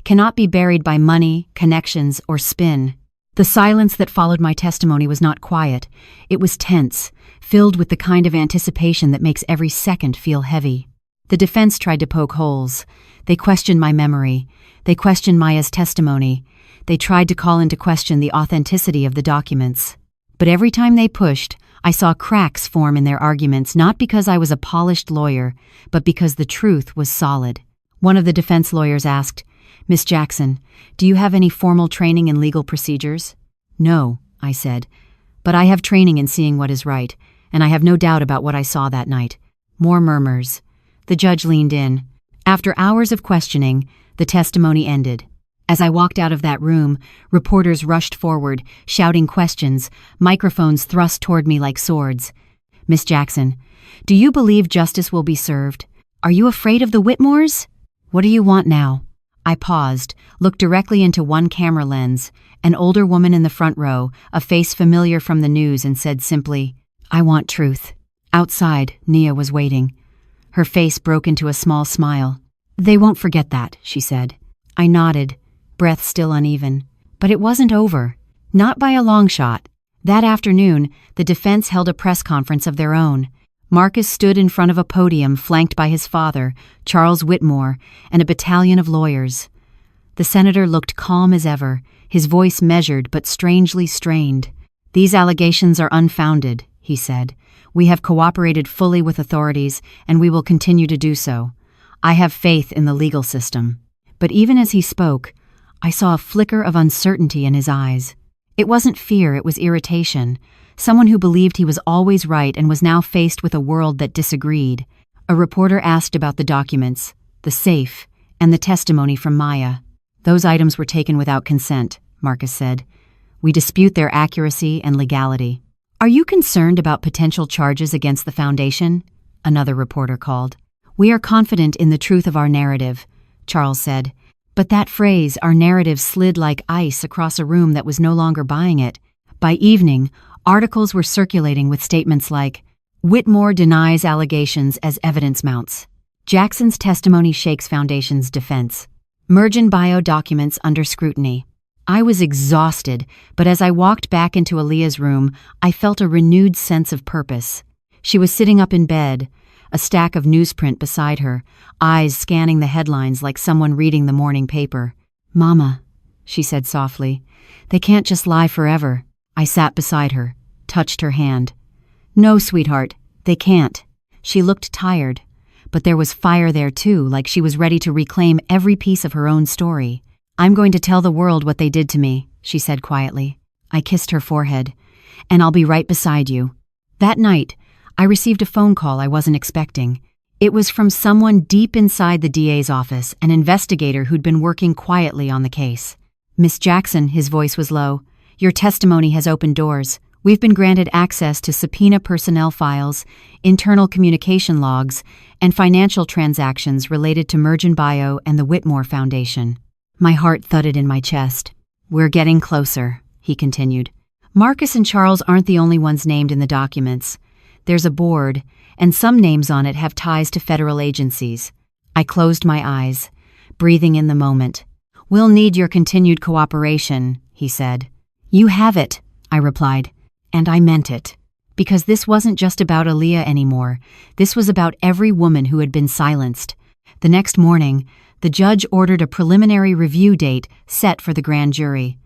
cannot be buried by money, connections, or spin. The silence that followed my testimony was not quiet. It was tense, filled with the kind of anticipation that makes every second feel heavy. The defense tried to poke holes. They questioned my memory. They questioned Maya's testimony. They tried to call into question the authenticity of the documents. But every time they pushed, I saw cracks form in their arguments, not because I was a polished lawyer, but because the truth was solid. One of the defense lawyers asked, "Miss Jackson, do you have any formal training in legal procedures?" "No," I said, "but I have training in seeing what is right, and I have no doubt about what I saw that night." More murmurs. The judge leaned in. After hours of questioning, the testimony ended. As I walked out of that room, reporters rushed forward, shouting questions, microphones thrust toward me like swords. "Miss Jackson, do you believe justice will be served? Are you afraid of the Whitmores? What do you want now?" I paused, looked directly into one camera lens, an older woman in the front row, a face familiar from the news, and said simply, "I want truth." Outside, Nia was waiting. Her face broke into a small smile. "They won't forget that," she said. I nodded, breath still uneven. But it wasn't over. Not by a long shot. That afternoon, the defense held a press conference of their own. Marcus stood in front of a podium flanked by his father, Charles Whitmore, and a battalion of lawyers. The senator looked calm as ever, his voice measured but strangely strained. "These allegations are unfounded," he said. "We have cooperated fully with authorities, and we will continue to do so. I have faith in the legal system." But even as he spoke, I saw a flicker of uncertainty in his eyes. It wasn't fear, it was irritation. Someone who believed he was always right and was now faced with a world that disagreed. A reporter asked about the documents, the safe, and the testimony from Maya. "Those items were taken without consent," Marcus said. We dispute their accuracy and legality. Are you concerned about potential charges against the Foundation? Another reporter called. We are confident in the truth of our narrative, Charles said. But that phrase, our narrative, slid like ice across a room that was no longer buying it. By evening, articles were circulating with statements like, Whitmore denies allegations as evidence mounts. Jackson's testimony shakes Foundation's defense. Mergen bio documents under scrutiny. I was exhausted, but as I walked back into Aaliyah's room, I felt a renewed sense of purpose. She was sitting up in bed, a stack of newsprint beside her, eyes scanning the headlines like someone reading the morning paper. Mama, she said softly, they can't just lie forever. I sat beside her, touched her hand. No, sweetheart, they can't. She looked tired, but there was fire there too, like she was ready to reclaim every piece of her own story. I'm going to tell the world what they did to me, she said quietly. I kissed her forehead. And I'll be right beside you. That night, I received a phone call I wasn't expecting. It was from someone deep inside the DA's office, an investigator who'd been working quietly on the case. Miss Jackson, his voice was low, your testimony has opened doors. We've been granted access to subpoena personnel files, internal communication logs, and financial transactions related to Mergen Bio and the Whitmore Foundation. My heart thudded in my chest. We're getting closer, he continued. Marcus and Charles aren't the only ones named in the documents. There's a board, and some names on it have ties to federal agencies. I closed my eyes, breathing in the moment. We'll need your continued cooperation, he said. You have it, I replied, and I meant it. Because this wasn't just about Aaliyah anymore. This was about every woman who had been silenced. The next morning, the judge ordered a preliminary review date set for the grand jury.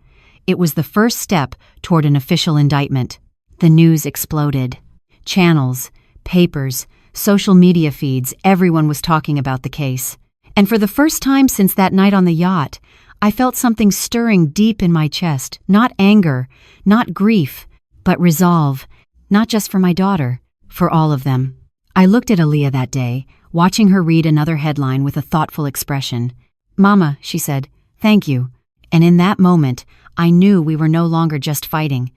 It was the first step toward an official indictment. The news exploded. Channels, papers, social media feeds, everyone was talking about the case. And for the first time since that night on the yacht, I felt something stirring deep in my chest. Not anger, not grief, but resolve. Not just for my daughter, for all of them. I looked at Aaliyah that day, watching her read another headline with a thoughtful expression. Mama, she said, thank you. And in that moment, I knew we were no longer just fighting.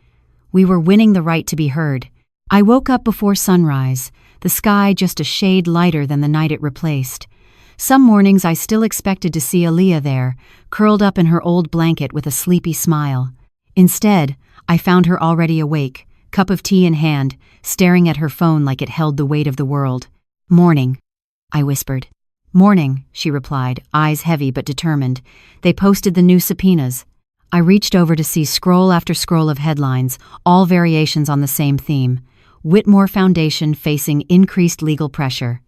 We were winning the right to be heard. I woke up before sunrise, the sky just a shade lighter than the night it replaced. Some mornings I still expected to see Aaliyah there, curled up in her old blanket with a sleepy smile. Instead, I found her already awake, cup of tea in hand, staring at her phone like it held the weight of the world. Morning, I whispered. Morning, she replied, eyes heavy but determined. They posted the new subpoenas. I reached over to see scroll after scroll of headlines, all variations on the same theme. Whitmore Foundation facing increased legal pressure.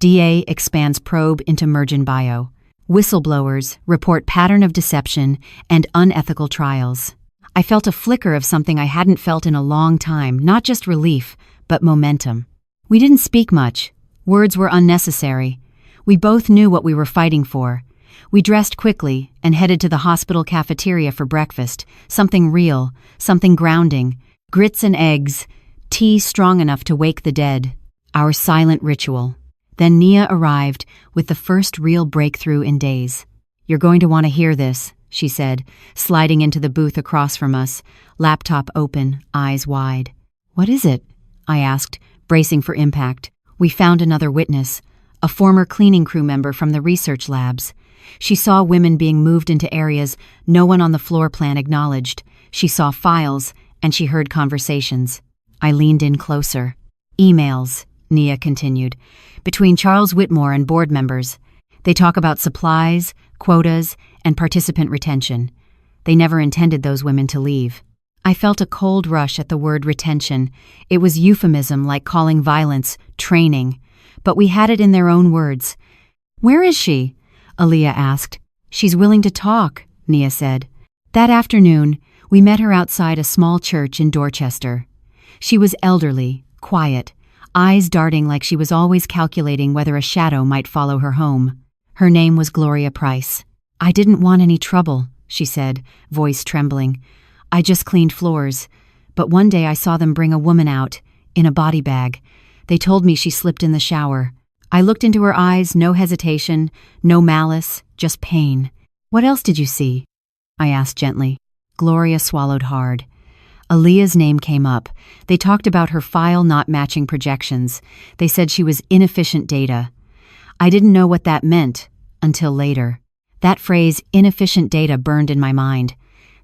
DA expands probe into Mergen Bio. Whistleblowers report pattern of deception and unethical trials. I felt a flicker of something I hadn't felt in a long time, not just relief, but momentum. We didn't speak much. Words were unnecessary. We both knew what we were fighting for. We dressed quickly and headed to the hospital cafeteria for breakfast, something real, something grounding, grits and eggs, tea strong enough to wake the dead, our silent ritual. Then Nia arrived with the first real breakthrough in days. You're going to want to hear this, she said, sliding into the booth across from us, laptop open, eyes wide. What is it? I asked, bracing for impact. We found another witness, a former cleaning crew member from the research labs. She saw women being moved into areas no one on the floor plan acknowledged. She saw files, and she heard conversations. I leaned in closer. Emails, Nia continued, between Charles Whitmore and board members. They talk about supplies, quotas, and participant retention. They never intended those women to leave. I felt a cold rush at the word retention. It was euphemism like calling violence training. But we had it in their own words. Where is she? Aaliyah asked. She's willing to talk, Nia said. That afternoon, we met her outside a small church in Dorchester. She was elderly, quiet, eyes darting like she was always calculating whether a shadow might follow her home. Her name was Gloria Price. I didn't want any trouble, she said, voice trembling. I just cleaned floors. But one day I saw them bring a woman out, in a body bag. They told me she slipped in the shower. I looked into her eyes, no hesitation, no malice, just pain. What else did you see? I asked gently. Gloria swallowed hard. Aaliyah's name came up. They talked about her file not matching projections. They said she was inefficient data. I didn't know what that meant until later. That phrase, inefficient data, burned in my mind.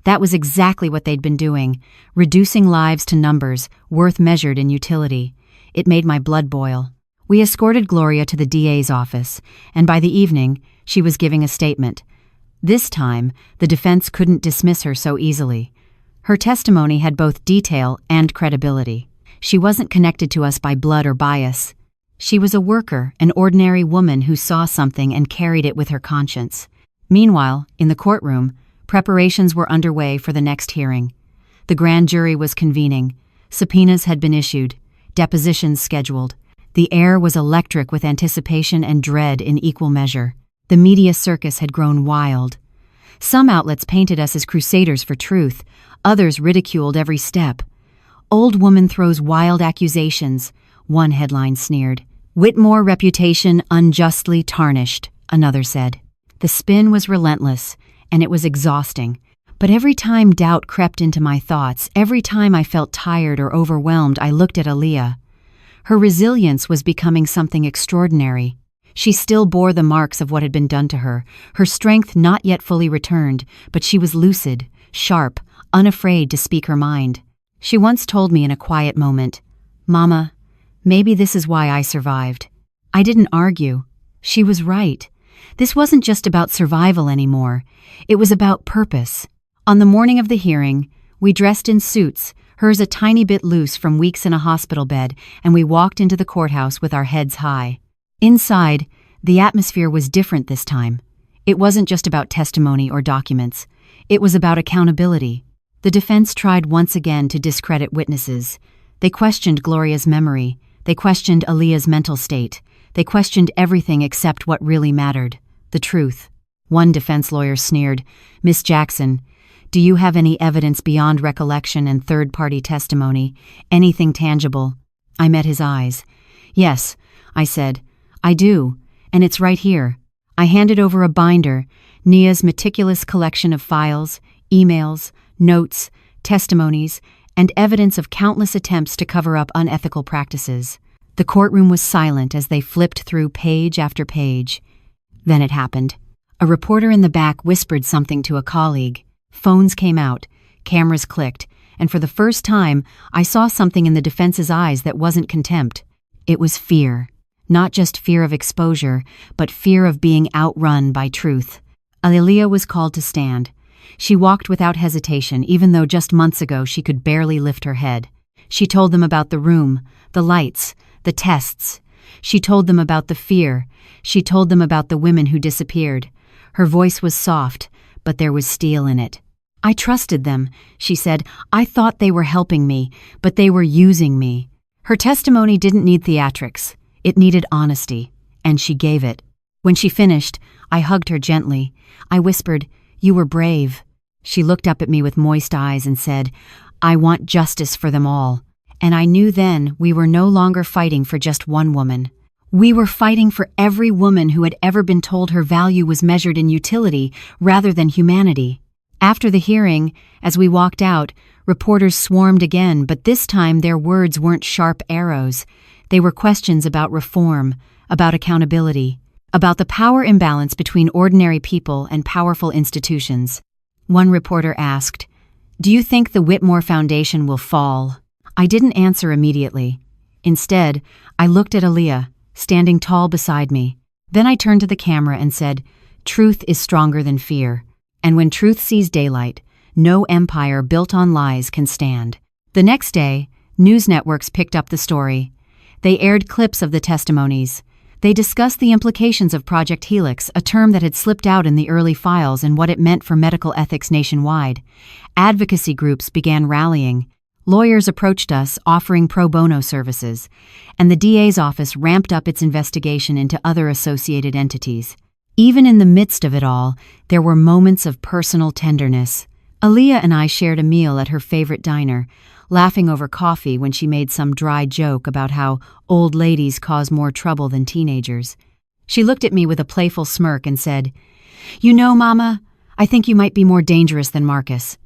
That was exactly what they'd been doing, reducing lives to numbers, worth measured in utility. It made my blood boil. We escorted Gloria to the DA's office, and by the evening, she was giving a statement. This time, the defense couldn't dismiss her so easily. Her testimony had both detail and credibility. She wasn't connected to us by blood or bias. She was a worker, an ordinary woman who saw something and carried it with her conscience. Meanwhile, in the courtroom, preparations were underway for the next hearing. The grand jury was convening. Subpoenas had been issued, depositions scheduled. The air was electric with anticipation and dread in equal measure. The media circus had grown wild. Some outlets painted us as crusaders for truth, others ridiculed every step. "Old woman throws wild accusations," one headline sneered. "Whitmore reputation unjustly tarnished," another said. The spin was relentless, and it was exhausting. But every time doubt crept into my thoughts, every time I felt tired or overwhelmed, I looked at Aaliyah. Her resilience was becoming something extraordinary. She still bore the marks of what had been done to her, her strength not yet fully returned, but she was lucid, sharp, unafraid to speak her mind. She once told me in a quiet moment, "Mama, maybe this is why I survived." I didn't argue. She was right. This wasn't just about survival anymore. It was about purpose. On the morning of the hearing, we dressed in suits, hers a tiny bit loose from weeks in a hospital bed, and we walked into the courthouse with our heads high. Inside, the atmosphere was different this time. It wasn't just about testimony or documents. It was about accountability. The defense tried once again to discredit witnesses. They questioned Gloria's memory. They questioned Aaliyah's mental state. They questioned everything except what really mattered, the truth. One defense lawyer sneered, "Miss Jackson, do you have any evidence beyond recollection and third-party testimony? Anything tangible?" I met his eyes. "Yes," I said, "I do, and it's right here." I handed over a binder, Nia's meticulous collection of files, emails, notes, testimonies, and evidence of countless attempts to cover up unethical practices. The courtroom was silent as they flipped through page after page. Then it happened. A reporter in the back whispered something to a colleague. Phones came out, cameras clicked, and for the first time, I saw something in the defense's eyes that wasn't contempt. It was fear. Not just fear of exposure, but fear of being outrun by truth. Aaliyah was called to stand. She walked without hesitation, even though just months ago she could barely lift her head. She told them about the room, the lights, the tests. She told them about the fear. She told them about the women who disappeared. Her voice was soft, but there was steel in it. "I trusted them," she said. "I thought they were helping me, but they were using me." Her testimony didn't need theatrics. It needed honesty, and she gave it. When she finished, I hugged her gently. I whispered, "You were brave." She looked up at me with moist eyes and said, "I want justice for them all." And I knew then we were no longer fighting for just one woman. We were fighting for every woman who had ever been told her value was measured in utility rather than humanity. After the hearing, as we walked out, reporters swarmed again, but this time their words weren't sharp arrows. They were questions about reform, about accountability, about the power imbalance between ordinary people and powerful institutions. One reporter asked, "Do you think the Whitmore Foundation will fall?" I didn't answer immediately. Instead, I looked at Aaliyah, standing tall beside me. Then I turned to the camera and said, "Truth is stronger than fear. And when truth sees daylight, no empire built on lies can stand." The next day, news networks picked up the story. They aired clips of the testimonies. They discussed the implications of Project Helix, a term that had slipped out in the early files, and what it meant for medical ethics nationwide. Advocacy groups began rallying. Lawyers approached us, offering pro bono services, and the DA's office ramped up its investigation into other associated entities. Even in the midst of it all, there were moments of personal tenderness. Aaliyah and I shared a meal at her favorite diner, laughing over coffee when she made some dry joke about how old ladies cause more trouble than teenagers. She looked at me with a playful smirk and said, "You know, Mama, I think you might be more dangerous than Marcus."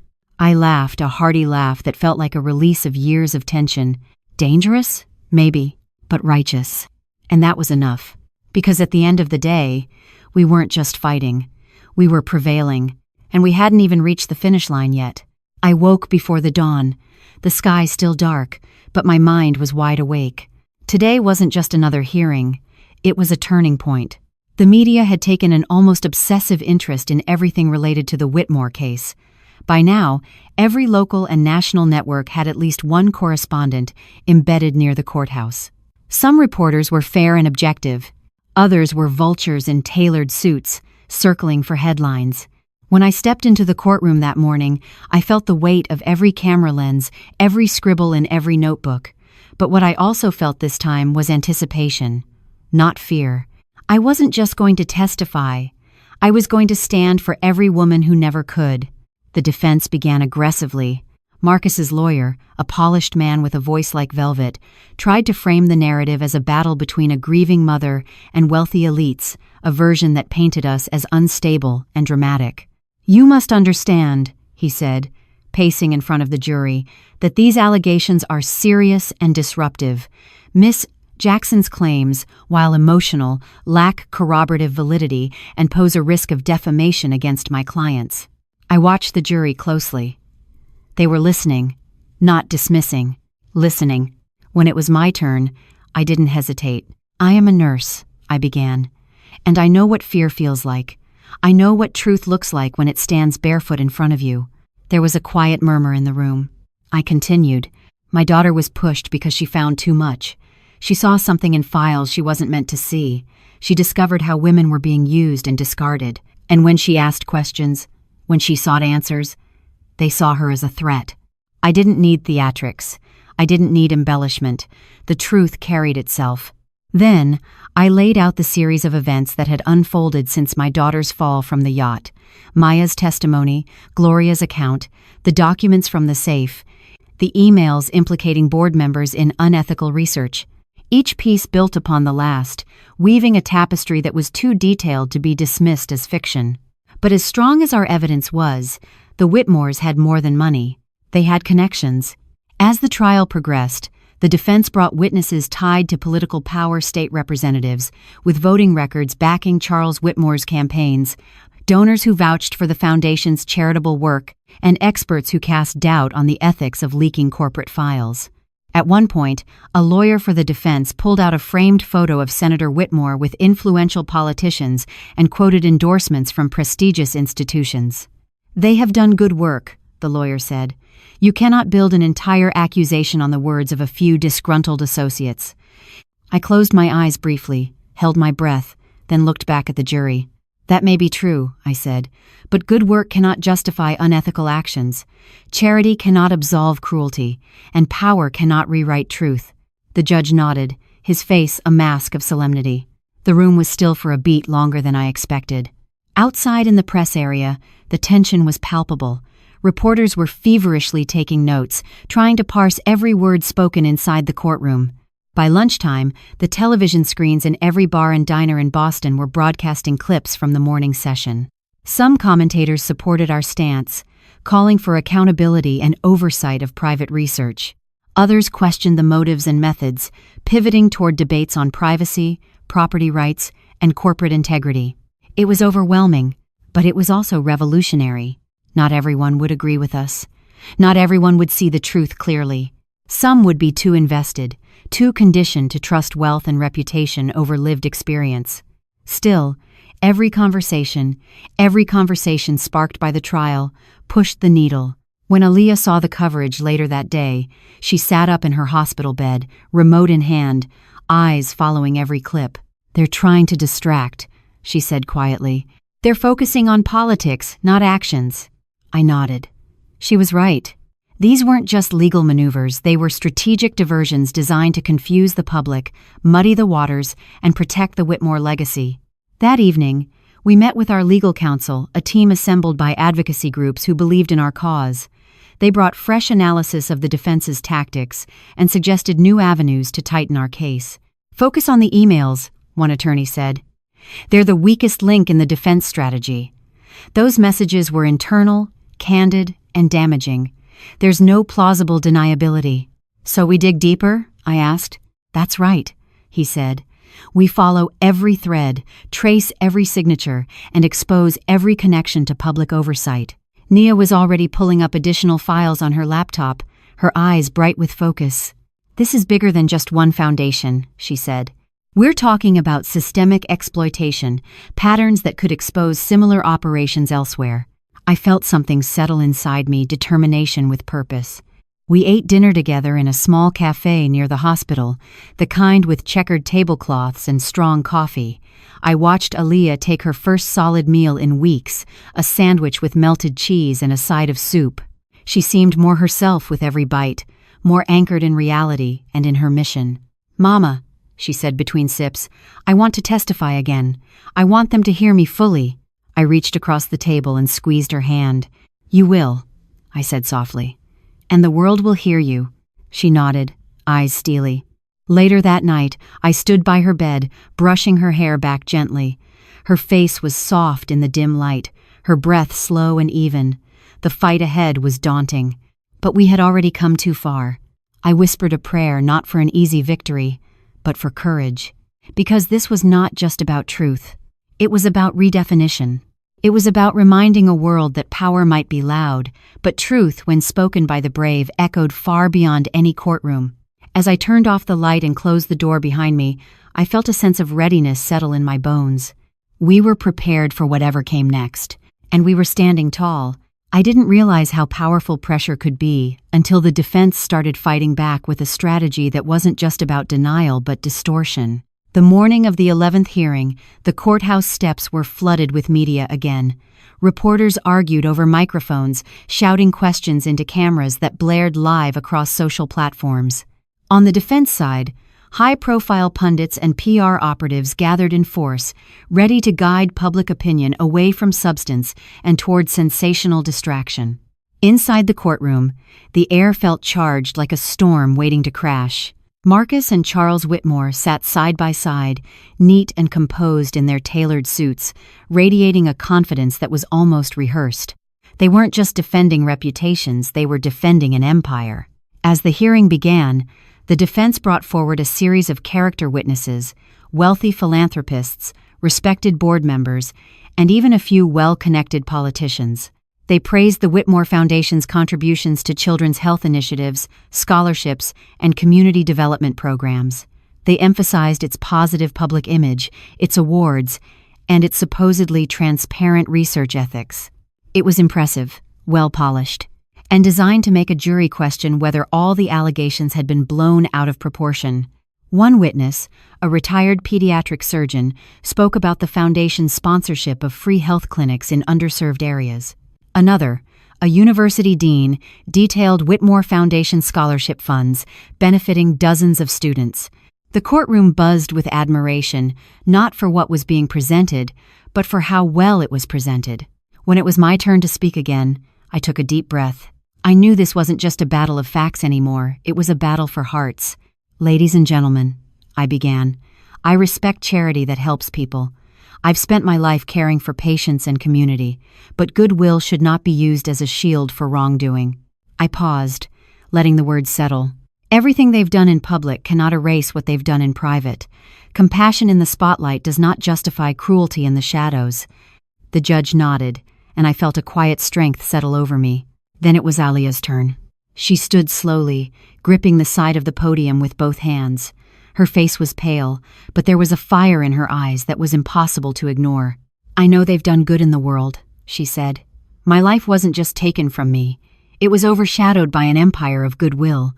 I laughed, a hearty laugh that felt like a release of years of tension. Dangerous? Maybe, but righteous. And that was enough. Because at the end of the day, we weren't just fighting. We were prevailing, and we hadn't even reached the finish line yet. I woke before the dawn, the sky still dark, but my mind was wide awake. Today wasn't just another hearing, it was a turning point. The media had taken an almost obsessive interest in everything related to the Whitmore case. By now, every local and national network had at least one correspondent embedded near the courthouse. Some reporters were fair and objective. Others were vultures in tailored suits, circling for headlines. When I stepped into the courtroom that morning, I felt the weight of every camera lens, every scribble in every notebook. But what I also felt this time was anticipation, not fear. I wasn't just going to testify. I was going to stand for every woman who never could. The defense began aggressively. Marcus's lawyer, a polished man with a voice like velvet, tried to frame the narrative as a battle between a grieving mother and wealthy elites, a version that painted us as unstable and dramatic. "You must understand," he said, pacing in front of the jury, "that these allegations are serious and disruptive. Miss Jackson's claims, while emotional, lack corroborative validity and pose a risk of defamation against my clients." I watched the jury closely. They were listening, not dismissing, listening. When it was my turn, I didn't hesitate. "I am a nurse," I began, "and I know what fear feels like. I know what truth looks like when it stands barefoot in front of you." There was a quiet murmur in the room. I continued. "My daughter was pushed because she found too much. She saw something in files she wasn't meant to see. She discovered how women were being used and discarded. And when she asked questions, when she sought answers, they saw her as a threat. I didn't need theatrics. I didn't need embellishment. The truth carried itself. Then, I laid out the series of events that had unfolded since my daughter's fall from the yacht. Maya's testimony, Gloria's account, the documents from the safe, the emails implicating board members in unethical research. Each piece built upon the last, weaving a tapestry that was too detailed to be dismissed as fiction. But as strong as our evidence was, the Whitmores had more than money. They had connections. As the trial progressed, the defense brought witnesses tied to political power state representatives, with voting records backing Charles Whitmore's campaigns, donors who vouched for the foundation's charitable work, and experts who cast doubt on the ethics of leaking corporate files. At one point, a lawyer for the defense pulled out a framed photo of Senator Whitmore with influential politicians and quoted endorsements from prestigious institutions. "They have done good work," the lawyer said. "You cannot build an entire accusation on the words of a few disgruntled associates." I closed my eyes briefly, held my breath, then looked back at the jury. "That may be true," I said, "but good work cannot justify unethical actions. Charity cannot absolve cruelty, and power cannot rewrite truth." The judge nodded, his face a mask of solemnity. The room was still for a beat longer than I expected. Outside in the press area, the tension was palpable. Reporters were feverishly taking notes, trying to parse every word spoken inside the courtroom. By lunchtime, the television screens in every bar and diner in Boston were broadcasting clips from the morning session. Some commentators supported our stance, calling for accountability and oversight of private research. Others questioned the motives and methods, pivoting toward debates on privacy, property rights, and corporate integrity. It was overwhelming, but it was also revolutionary. Not everyone would agree with us. Not everyone would see the truth clearly. Some would be too invested, too conditioned to trust wealth and reputation over lived experience. Still, every conversation sparked by the trial, pushed the needle. When Aaliyah saw the coverage later that day, she sat up in her hospital bed, remote in hand, eyes following every clip. "They're trying to distract," she said quietly. "They're focusing on politics, not actions." I nodded. She was right. These weren't just legal maneuvers, they were strategic diversions designed to confuse the public, muddy the waters, and protect the Whitmore legacy. That evening, we met with our legal counsel, a team assembled by advocacy groups who believed in our cause. They brought fresh analysis of the defense's tactics and suggested new avenues to tighten our case. "Focus on the emails," one attorney said. "They're the weakest link in the defense strategy. Those messages were internal, candid, and damaging. There's no plausible deniability. So we dig deeper? I asked. That's right, he said. We follow every thread, trace every signature, and expose every connection to public oversight. Nia was already pulling up additional files on her laptop, her eyes bright with focus. This is bigger than just one foundation, she said. We're talking about systemic exploitation, patterns that could expose similar operations elsewhere. I felt something settle inside me, determination with purpose. We ate dinner together in a small cafe near the hospital, the kind with checkered tablecloths and strong coffee. I watched Aaliyah take her first solid meal in weeks, a sandwich with melted cheese and a side of soup. She seemed more herself with every bite, more anchored in reality and in her mission. "Mama," she said between sips, "I want to testify again. I want them to hear me fully." I reached across the table and squeezed her hand. "You will," I said softly. "And the world will hear you." She nodded, eyes steely. Later that night, I stood by her bed, brushing her hair back gently. Her face was soft in the dim light, her breath slow and even. The fight ahead was daunting, but we had already come too far. I whispered a prayer not for an easy victory, but for courage. Because this was not just about truth. It was about redefinition. It was about reminding a world that power might be loud, but truth, when spoken by the brave, echoed far beyond any courtroom. As I turned off the light and closed the door behind me, I felt a sense of readiness settle in my bones. We were prepared for whatever came next, and we were standing tall. I didn't realize how powerful pressure could be until the defense started fighting back with a strategy that wasn't just about denial but distortion. The morning of the 11th hearing, the courthouse steps were flooded with media again. Reporters argued over microphones, shouting questions into cameras that blared live across social platforms. On the defense side, high-profile pundits and PR operatives gathered in force, ready to guide public opinion away from substance and toward sensational distraction. Inside the courtroom, the air felt charged like a storm waiting to crash. Marcus and Charles Whitmore sat side by side, neat and composed in their tailored suits, radiating a confidence that was almost rehearsed. They weren't just defending reputations, they were defending an empire. As the hearing began, the defense brought forward a series of character witnesses, wealthy philanthropists, respected board members, and even a few well-connected politicians. They praised the Whitmore Foundation's contributions to children's health initiatives, scholarships, and community development programs. They emphasized its positive public image, its awards, and its supposedly transparent research ethics. It was impressive, well-polished, and designed to make a jury question whether all the allegations had been blown out of proportion. One witness, a retired pediatric surgeon, spoke about the foundation's sponsorship of free health clinics in underserved areas. Another, a university dean, detailed Whitmore Foundation scholarship funds, benefiting dozens of students. The courtroom buzzed with admiration, not for what was being presented, but for how well it was presented. When it was my turn to speak again, I took a deep breath. I knew this wasn't just a battle of facts anymore, it was a battle for hearts. "Ladies and gentlemen," I began, "I respect charity that helps people. I've spent my life caring for patients and community, but goodwill should not be used as a shield for wrongdoing." I paused, letting the words settle. Everything they've done in public cannot erase what they've done in private. Compassion in the spotlight does not justify cruelty in the shadows. The judge nodded, and I felt a quiet strength settle over me. Then it was Alia's turn. She stood slowly, gripping the side of the podium with both hands. Her face was pale, but there was a fire in her eyes that was impossible to ignore. "I know they've done good in the world," she said. "My life wasn't just taken from me. It was overshadowed by an empire of goodwill.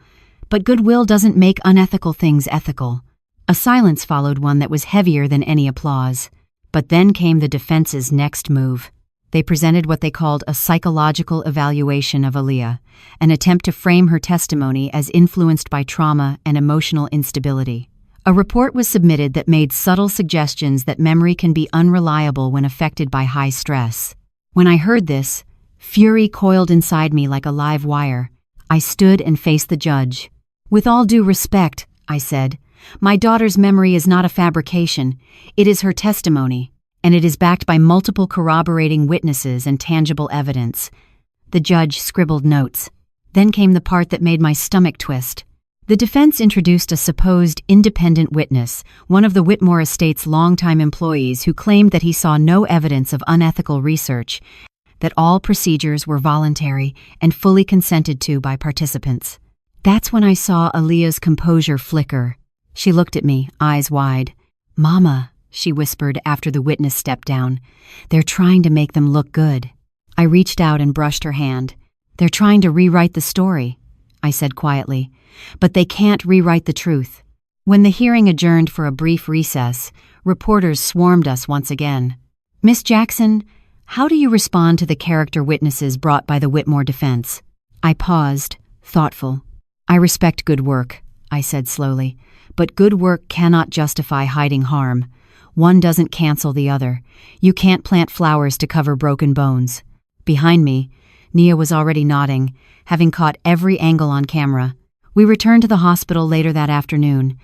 But goodwill doesn't make unethical things ethical." A silence followed, one that was heavier than any applause. But then came the defense's next move. They presented what they called a psychological evaluation of Aaliyah, an attempt to frame her testimony as influenced by trauma and emotional instability. A report was submitted that made subtle suggestions that memory can be unreliable when affected by high stress. When I heard this, fury coiled inside me like a live wire. I stood and faced the judge. "With all due respect," I said, "my daughter's memory is not a fabrication. It is her testimony, and it is backed by multiple corroborating witnesses and tangible evidence." The judge scribbled notes. Then came the part that made my stomach twist. The defense introduced a supposed independent witness, one of the Whitmore estate's longtime employees who claimed that he saw no evidence of unethical research, that all procedures were voluntary and fully consented to by participants. That's when I saw Aaliyah's composure flicker. She looked at me, eyes wide. "Mama," she whispered after the witness stepped down, "they're trying to make them look good." I reached out and brushed her hand. "They're trying to rewrite the story," I said quietly, "but they can't rewrite the truth." When the hearing adjourned for a brief recess, reporters swarmed us once again. "Miss Jackson, how do you respond to the character witnesses brought by the Whitmore defense?" I paused, thoughtful. "I respect good work," I said slowly, "but good work cannot justify hiding harm. One doesn't cancel the other. You can't plant flowers to cover broken bones." Behind me, Nia was already nodding, having caught every angle on camera. We returned to the hospital later that afternoon.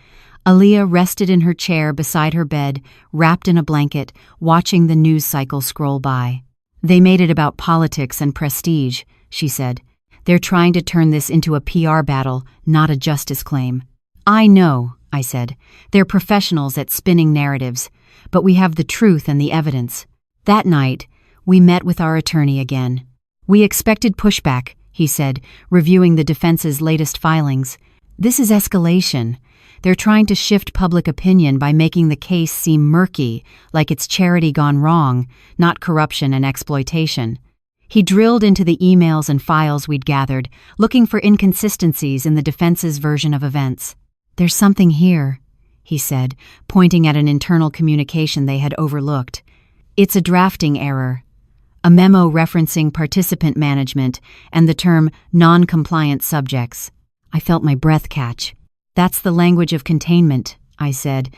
Aaliyah rested in her chair beside her bed, wrapped in a blanket, watching the news cycle scroll by. "They made it about politics and prestige," she said. "They're trying to turn this into a PR battle, not a justice claim." "I know," I said. "They're professionals at spinning narratives, but we have the truth and the evidence." That night, we met with our attorney again. "We expected pushback," he said, reviewing the defense's latest filings. "This is escalation. They're trying to shift public opinion by making the case seem murky, like it's charity gone wrong, not corruption and exploitation." He drilled into the emails and files we'd gathered, looking for inconsistencies in the defense's version of events. "There's something here," he said, pointing at an internal communication they had overlooked. "It's a drafting error. A memo referencing participant management and the term non-compliant subjects." I felt my breath catch. "That's the language of containment," I said.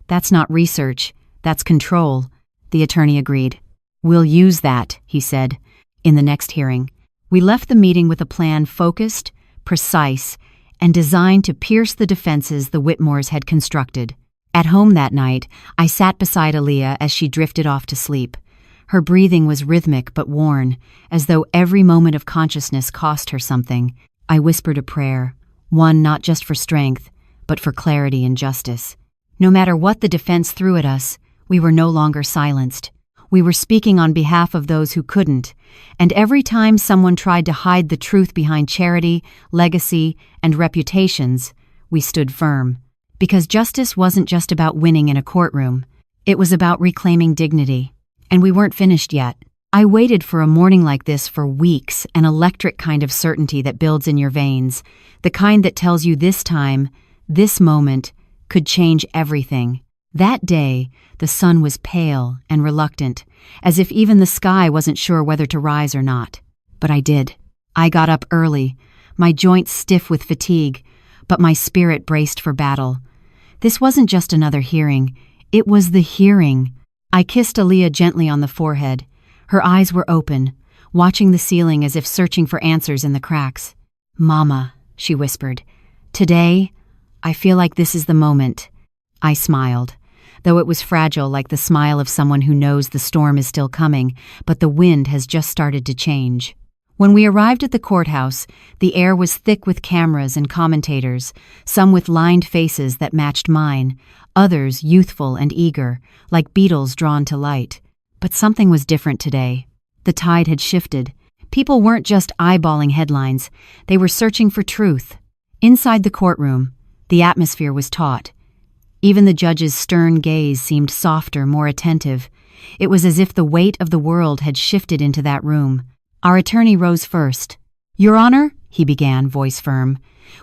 "That's not research, that's control." The attorney agreed. "We'll use that," he said. In the next hearing, we left the meeting with a plan focused, precise, and designed to pierce the defenses the Whitmores had constructed. At home that night, I sat beside Aaliyah as she drifted off to sleep. Her breathing was rhythmic but worn, as though every moment of consciousness cost her something. I whispered a prayer, one not just for strength, but for clarity and justice. No matter what the defense threw at us, we were no longer silenced. We were speaking on behalf of those who couldn't, and every time someone tried to hide the truth behind charity, legacy, and reputations, we stood firm. Because justice wasn't just about winning in a courtroom. It was about reclaiming dignity. And we weren't finished yet. I waited for a morning like this for weeks, an electric kind of certainty that builds in your veins, the kind that tells you this time, this moment, could change everything. That day, the sun was pale and reluctant, as if even the sky wasn't sure whether to rise or not. But I did. I got up early, my joints stiff with fatigue, but my spirit braced for battle. This wasn't just another hearing, it was the hearing. I kissed Aaliyah gently on the forehead. Her eyes were open, watching the ceiling as if searching for answers in the cracks. "Mama," she whispered, "today, I feel like this is the moment." I smiled, though it was fragile, like the smile of someone who knows the storm is still coming, but the wind has just started to change. When we arrived at the courthouse, the air was thick with cameras and commentators, some with lined faces that matched mine, others youthful and eager, like beetles drawn to light. But something was different today. The tide had shifted. People weren't just eyeballing headlines, they were searching for truth. Inside the courtroom, the atmosphere was taut. Even the judge's stern gaze seemed softer, more attentive. It was as if the weight of the world had shifted into that room. Our attorney rose first. "Your Honor," he began, voice firm,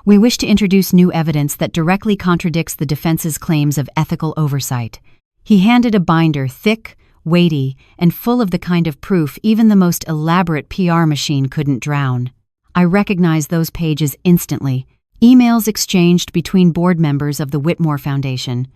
"we wish to introduce new evidence that directly contradicts the defense's claims of ethical oversight." He handed a binder, thick, weighty, and full of the kind of proof even the most elaborate PR machine couldn't drown. I recognized those pages instantly. Emails exchanged between board members of the Whitmore Foundation.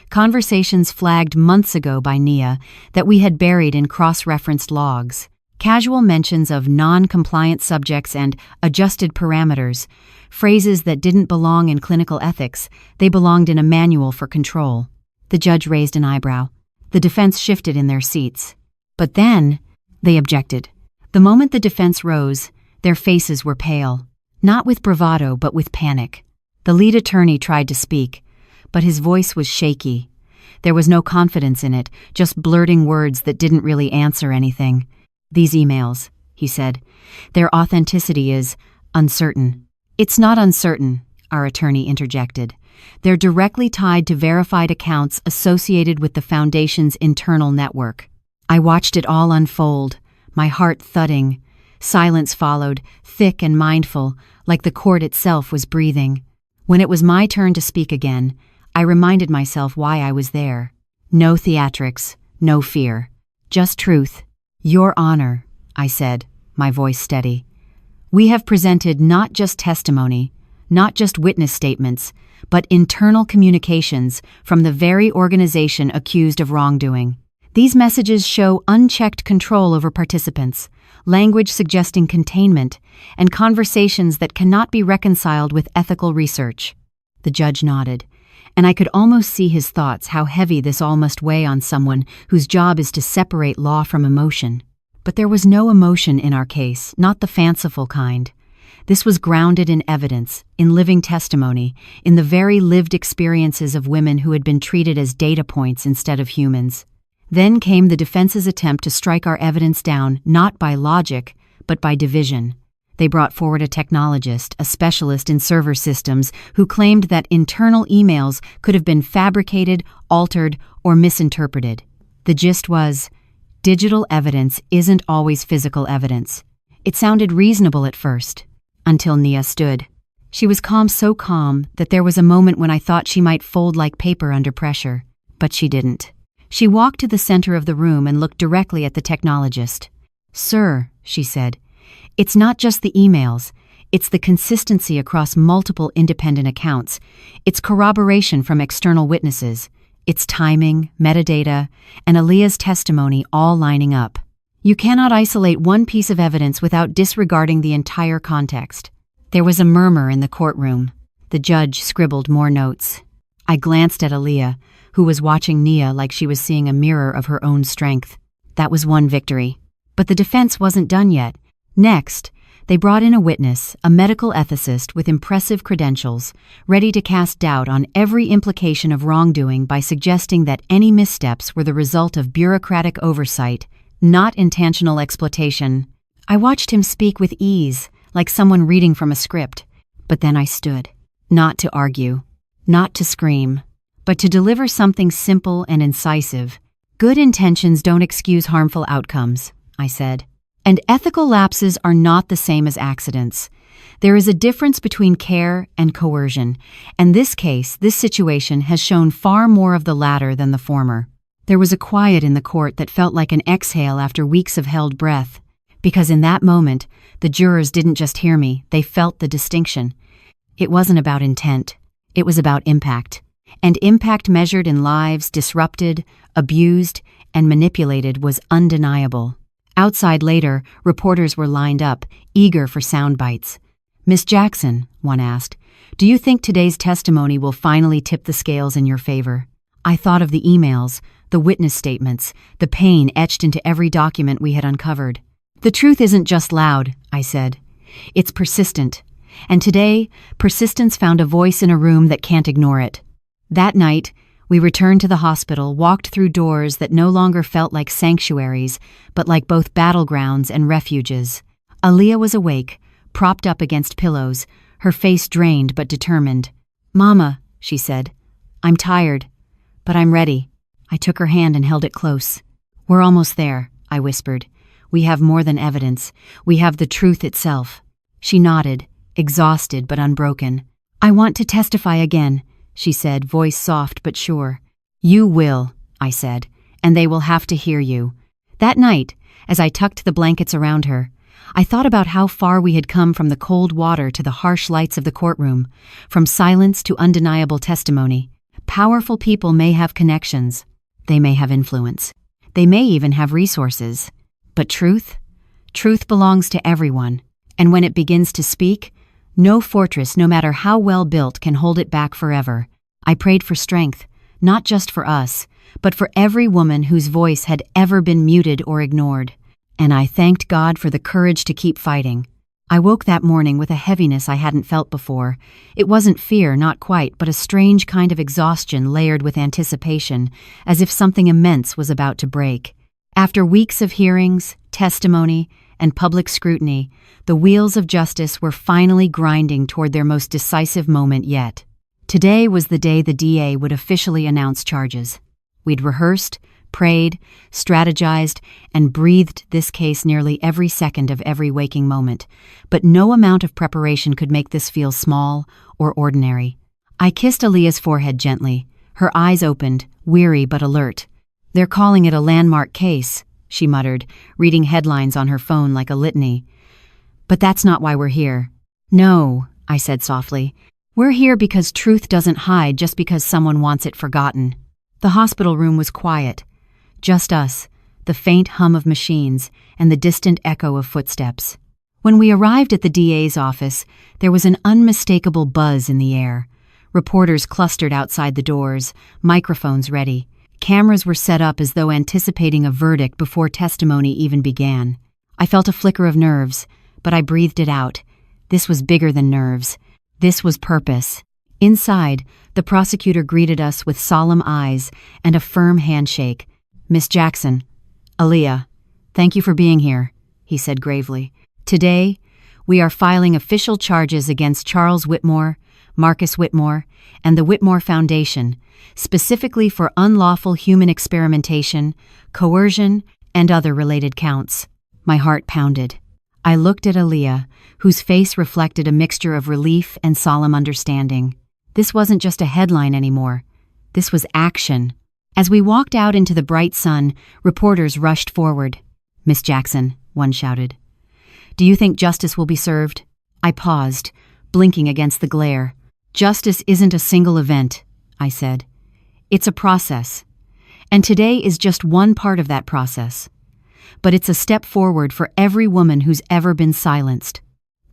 Conversations flagged months ago by Nia that we had buried in cross-referenced logs. Casual mentions of non-compliant subjects and adjusted parameters, phrases that didn't belong in clinical ethics, they belonged in a manual for control. The judge raised an eyebrow. The defense shifted in their seats. But then, they objected. The moment the defense rose, Their faces were pale, not with bravado but with panic. The lead attorney tried to speak, but his voice was shaky. There was no confidence in it, just blurting words that didn't really answer anything. "These emails," he said, "their authenticity is uncertain." "It's not uncertain," our attorney interjected. "They're directly tied to verified accounts associated with the Foundation's internal network." I watched it all unfold, my heart thudding. Silence followed, thick and mindful, like the court itself was breathing. When it was my turn to speak again, I reminded myself why I was there. No theatrics, no fear, just truth. "Your Honor," I said, my voice steady. "We have presented not just testimony, not just witness statements, but internal communications from the very organization accused of wrongdoing. These messages show unchecked control over participants, language suggesting containment, and conversations that cannot be reconciled with ethical research." The judge nodded, and I could almost see his thoughts, how heavy this all must weigh on someone whose job is to separate law from emotion. But there was no emotion in our case, not the fanciful kind. This was grounded in evidence, in living testimony, in the very lived experiences of women who had been treated as data points instead of humans. Then came the defense's attempt to strike our evidence down not by logic, but by division. They brought forward a technologist, a specialist in server systems, who claimed that internal emails could have been fabricated, altered, or misinterpreted. The gist was, digital evidence isn't always physical evidence. It sounded reasonable at first, until Nia stood. She was calm, so calm that there was a moment when I thought she might fold like paper under pressure, but she didn't. She walked to the center of the room and looked directly at the technologist. "Sir," she said, "it's not just the emails. It's the consistency across multiple independent accounts. It's corroboration from external witnesses. It's timing, metadata, and Aaliyah's testimony all lining up. You cannot isolate one piece of evidence without disregarding the entire context." There was a murmur in the courtroom. The judge scribbled more notes. I glanced at Aaliyah, who was watching Nia like she was seeing a mirror of her own strength. That was one victory. But the defense wasn't done yet. Next, they brought in a witness, a medical ethicist with impressive credentials, ready to cast doubt on every implication of wrongdoing by suggesting that any missteps were the result of bureaucratic oversight, not intentional exploitation. I watched him speak with ease, like someone reading from a script. But then I stood, not to argue, not to scream, but to deliver something simple and incisive. "Good intentions don't excuse harmful outcomes," I said. "And ethical lapses are not the same as accidents. There is a difference between care and coercion, and this situation has shown far more of the latter than the former." There was a quiet in the court that felt like an exhale after weeks of held breath, because in that moment, the jurors didn't just hear me, they felt the distinction. It wasn't about intent, it was about impact. And impact measured in lives disrupted, abused, and manipulated was undeniable. Outside later, reporters were lined up, eager for sound bites. "Miss Jackson," one asked, "do you think today's testimony will finally tip the scales in your favor?" I thought of the emails, the witness statements, the pain etched into every document we had uncovered. "The truth isn't just loud," I said. "It's persistent. And today, persistence found a voice in a room that can't ignore it." That night, we returned to the hospital, walked through doors that no longer felt like sanctuaries, but like both battlegrounds and refuges. Aaliyah was awake, propped up against pillows, her face drained but determined. "Mama," she said, "I'm tired, but I'm ready." I took her hand and held it close. "We're almost there," I whispered. "We have more than evidence. We have the truth itself." She nodded, exhausted but unbroken. "I want to testify again," she said, voice soft but sure. "You will," I said, "and they will have to hear you." That night, as I tucked the blankets around her, I thought about how far we had come from the cold water to the harsh lights of the courtroom, from silence to undeniable testimony. Powerful people may have connections. They may have influence. They may even have resources. But truth? Truth belongs to everyone. And when it begins to speak, no fortress, no matter how well built, can hold it back forever. I prayed for strength, not just for us, but for every woman whose voice had ever been muted or ignored. And I thanked God for the courage to keep fighting. I woke that morning with a heaviness I hadn't felt before. It wasn't fear, not quite, but a strange kind of exhaustion layered with anticipation, as if something immense was about to break. After weeks of hearings, testimony, and public scrutiny, the wheels of justice were finally grinding toward their most decisive moment yet. Today was the day the DA would officially announce charges. We'd rehearsed, prayed, strategized, and breathed this case nearly every second of every waking moment, but no amount of preparation could make this feel small or ordinary. I kissed Aaliyah's forehead gently. Her eyes opened, weary but alert. "They're calling it a landmark case," she muttered, reading headlines on her phone like a litany. "But that's not why we're here." "No," I said softly. "We're here because truth doesn't hide just because someone wants it forgotten." The hospital room was quiet. Just us, the faint hum of machines, and the distant echo of footsteps. When we arrived at the DA's office, there was an unmistakable buzz in the air. Reporters clustered outside the doors, microphones ready. Cameras were set up as though anticipating a verdict before testimony even began. I felt a flicker of nerves, but I breathed it out. This was bigger than nerves. This was purpose. Inside, the prosecutor greeted us with solemn eyes and a firm handshake. "Miss Jackson, Aaliyah, thank you for being here," he said gravely. "Today, we are filing official charges against Charles Whitmore, Marcus Whitmore, and the Whitmore Foundation, specifically for unlawful human experimentation, coercion, and other related counts." My heart pounded. I looked at Aaliyah, whose face reflected a mixture of relief and solemn understanding. This wasn't just a headline anymore. This was action. As we walked out into the bright sun, reporters rushed forward. "Miss Jackson," one shouted, "do you think justice will be served?" I paused, blinking against the glare. "Justice isn't a single event," I said. "It's a process. And today is just one part of that process. But it's a step forward for every woman who's ever been silenced."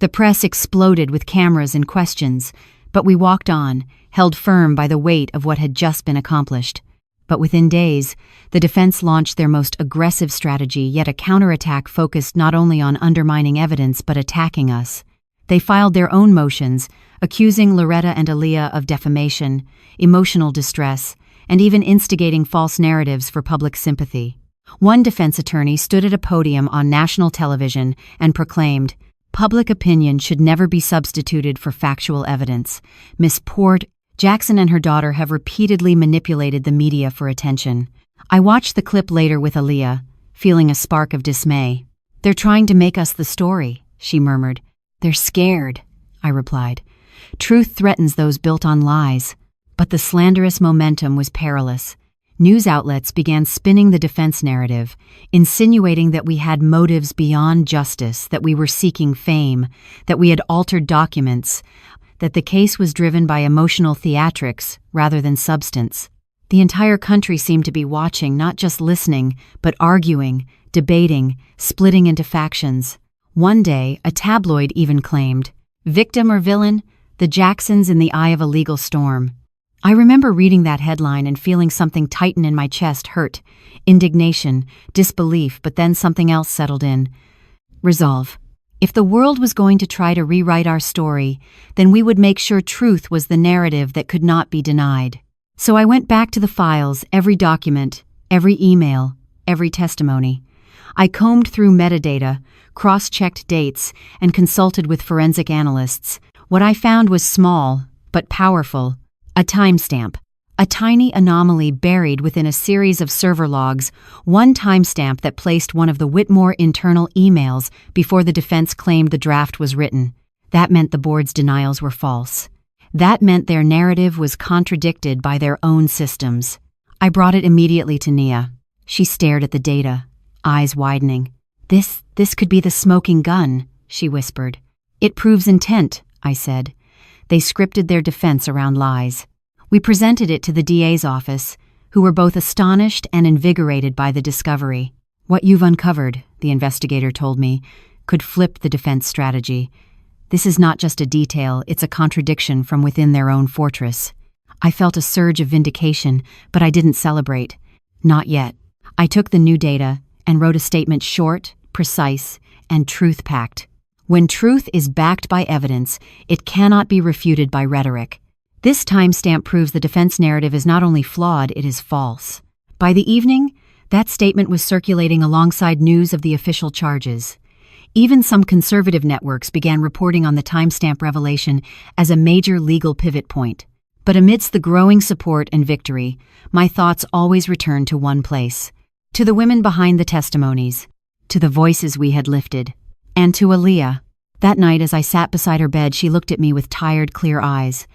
The press exploded with cameras and questions, but we walked on, held firm by the weight of what had just been accomplished. But within days, the defense launched their most aggressive strategy, yet a counterattack focused not only on undermining evidence but attacking us. They filed their own motions, accusing Loretta and Aaliyah of defamation, emotional distress, and even instigating false narratives for public sympathy. One defense attorney stood at a podium on national television and proclaimed, "Public opinion should never be substituted for factual evidence. Miss Jackson and her daughter have repeatedly manipulated the media for attention." I watched the clip later with Aaliyah, feeling a spark of dismay. "They're trying to make us the story," she murmured. "They're scared," I replied. "Truth threatens those built on lies." But the slanderous momentum was perilous. News outlets began spinning the defense narrative, insinuating that we had motives beyond justice, that we were seeking fame, that we had altered documents, that the case was driven by emotional theatrics rather than substance. The entire country seemed to be watching, not just listening, but arguing, debating, splitting into factions. One day, a tabloid even claimed, "Victim or villain, the Jacksons in the eye of a legal storm." I remember reading that headline and feeling something tighten in my chest, hurt, indignation, disbelief, but then something else settled in. Resolve. If the world was going to try to rewrite our story, then we would make sure truth was the narrative that could not be denied. So I went back to the files, every document, every email, every testimony. I combed through metadata, cross-checked dates, and consulted with forensic analysts. What I found was small, but powerful. A timestamp. A tiny anomaly buried within a series of server logs, one timestamp that placed one of the Whitmore internal emails before the defense claimed the draft was written. That meant the board's denials were false. That meant their narrative was contradicted by their own systems. I brought it immediately to Nia. She stared at the data, eyes widening. This could be the smoking gun," she whispered. "It proves intent," I said. They scripted their defense around lies. We presented it to the DA's office, who were both astonished and invigorated by the discovery. "What you've uncovered," the investigator told me, "could flip the defense strategy. This is not just a detail, it's a contradiction from within their own fortress." I felt a surge of vindication, but I didn't celebrate. Not yet. I took the new data and wrote a statement short, precise, and truth-packed. When truth is backed by evidence, it cannot be refuted by rhetoric. This timestamp proves the defense narrative is not only flawed, it is false. By the evening, that statement was circulating alongside news of the official charges. Even some conservative networks began reporting on the timestamp revelation as a major legal pivot point. But amidst the growing support and victory, my thoughts always returned to one place: to the women behind the testimonies, to the voices we had lifted, and to Aaliyah. That night, as I sat beside her bed, she looked at me with tired, clear eyes.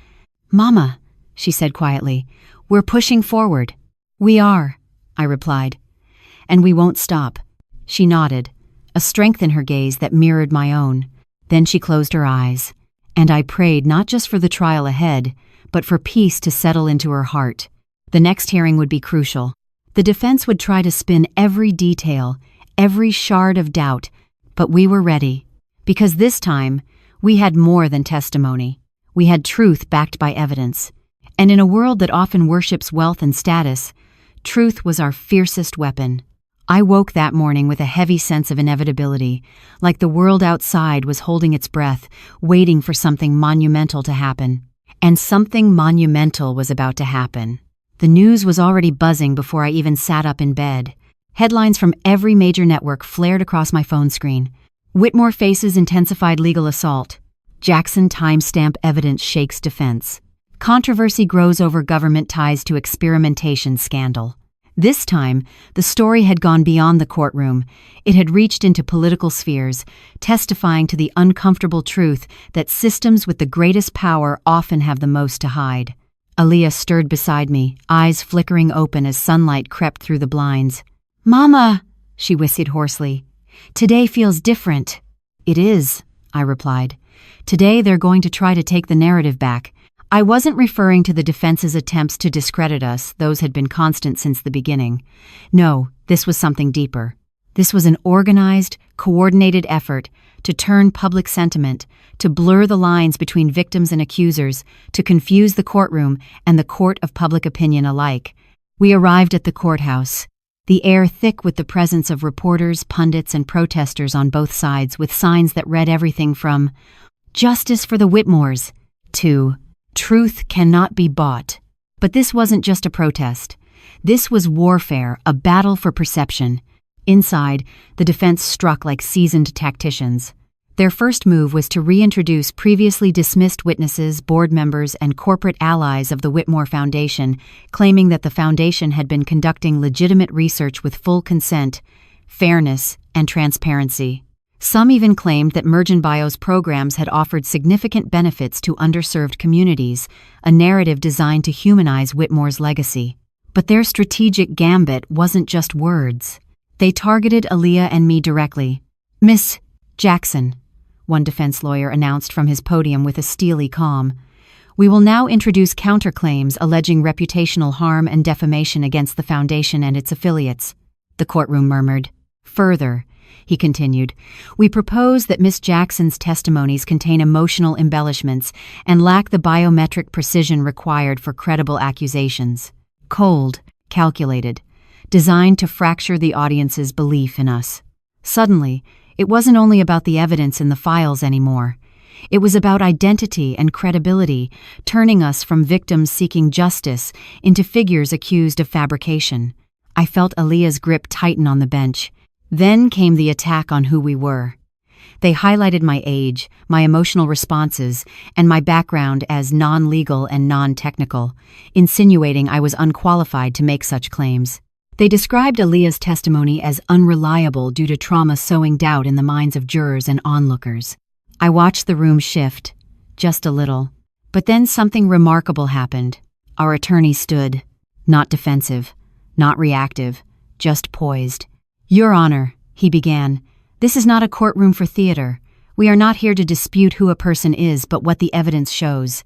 "Mama," she said quietly, "we're pushing forward." "We are," I replied. "And we won't stop." She nodded, a strength in her gaze that mirrored my own. Then she closed her eyes, and I prayed not just for the trial ahead, but for peace to settle into her heart. The next hearing would be crucial. The defense would try to spin every detail, every shard of doubt, but we were ready. Because this time, we had more than testimony. We had truth backed by evidence. And in a world that often worships wealth and status, truth was our fiercest weapon. I woke that morning with a heavy sense of inevitability, like the world outside was holding its breath, waiting for something monumental to happen. And something monumental was about to happen. The news was already buzzing before I even sat up in bed. Headlines from every major network flared across my phone screen. Whitmore faces intensified legal assault. Jackson timestamp evidence shakes defense. Controversy grows over government ties to experimentation scandal. This time, the story had gone beyond the courtroom. It had reached into political spheres, testifying to the uncomfortable truth that systems with the greatest power often have the most to hide. Aaliyah stirred beside me, eyes flickering open as sunlight crept through the blinds. "Mama," she whispered hoarsely, "today feels different." "It is," I replied. "Today they're going to try to take the narrative back." I wasn't referring to the defense's attempts to discredit us; those had been constant since the beginning. No, this was something deeper. This was an organized, coordinated effort to turn public sentiment, to blur the lines between victims and accusers, to confuse the courtroom and the court of public opinion alike. We arrived at the courthouse, the air thick with the presence of reporters, pundits, and protesters on both sides, with signs that read everything from "Justice for the Whitmores" to "Truth cannot be bought." But this wasn't just a protest. This was warfare, a battle for perception. Inside, the defense struck like seasoned tacticians. Their first move was to reintroduce previously dismissed witnesses, board members, and corporate allies of the Whitmore Foundation, claiming that the foundation had been conducting legitimate research with full consent, fairness, and transparency. Some even claimed that Mergenbio's programs had offered significant benefits to underserved communities, a narrative designed to humanize Whitmore's legacy. But their strategic gambit wasn't just words. They targeted Aaliyah and me directly. "Miss Jackson," one defense lawyer announced from his podium with a steely calm, "we will now introduce counterclaims alleging reputational harm and defamation against the foundation and its affiliates." The courtroom murmured. "Further," he continued, "we propose that Miss Jackson's testimonies contain emotional embellishments and lack the biometric precision required for credible accusations. Cold, calculated, designed to fracture the audience's belief in us." Suddenly, it wasn't only about the evidence in the files anymore. It was about identity and credibility, turning us from victims seeking justice into figures accused of fabrication. I felt Aaliyah's grip tighten on the bench. Then came the attack on who we were. They highlighted my age, my emotional responses, and my background as non-legal and non-technical, insinuating I was unqualified to make such claims. They described Aaliyah's testimony as unreliable due to trauma sowing doubt in the minds of jurors and onlookers. I watched the room shift, just a little. But then something remarkable happened. Our attorney stood, not defensive, not reactive, just poised. "Your Honor," he began, "this is not a courtroom for theater. We are not here to dispute who a person is, but what the evidence shows."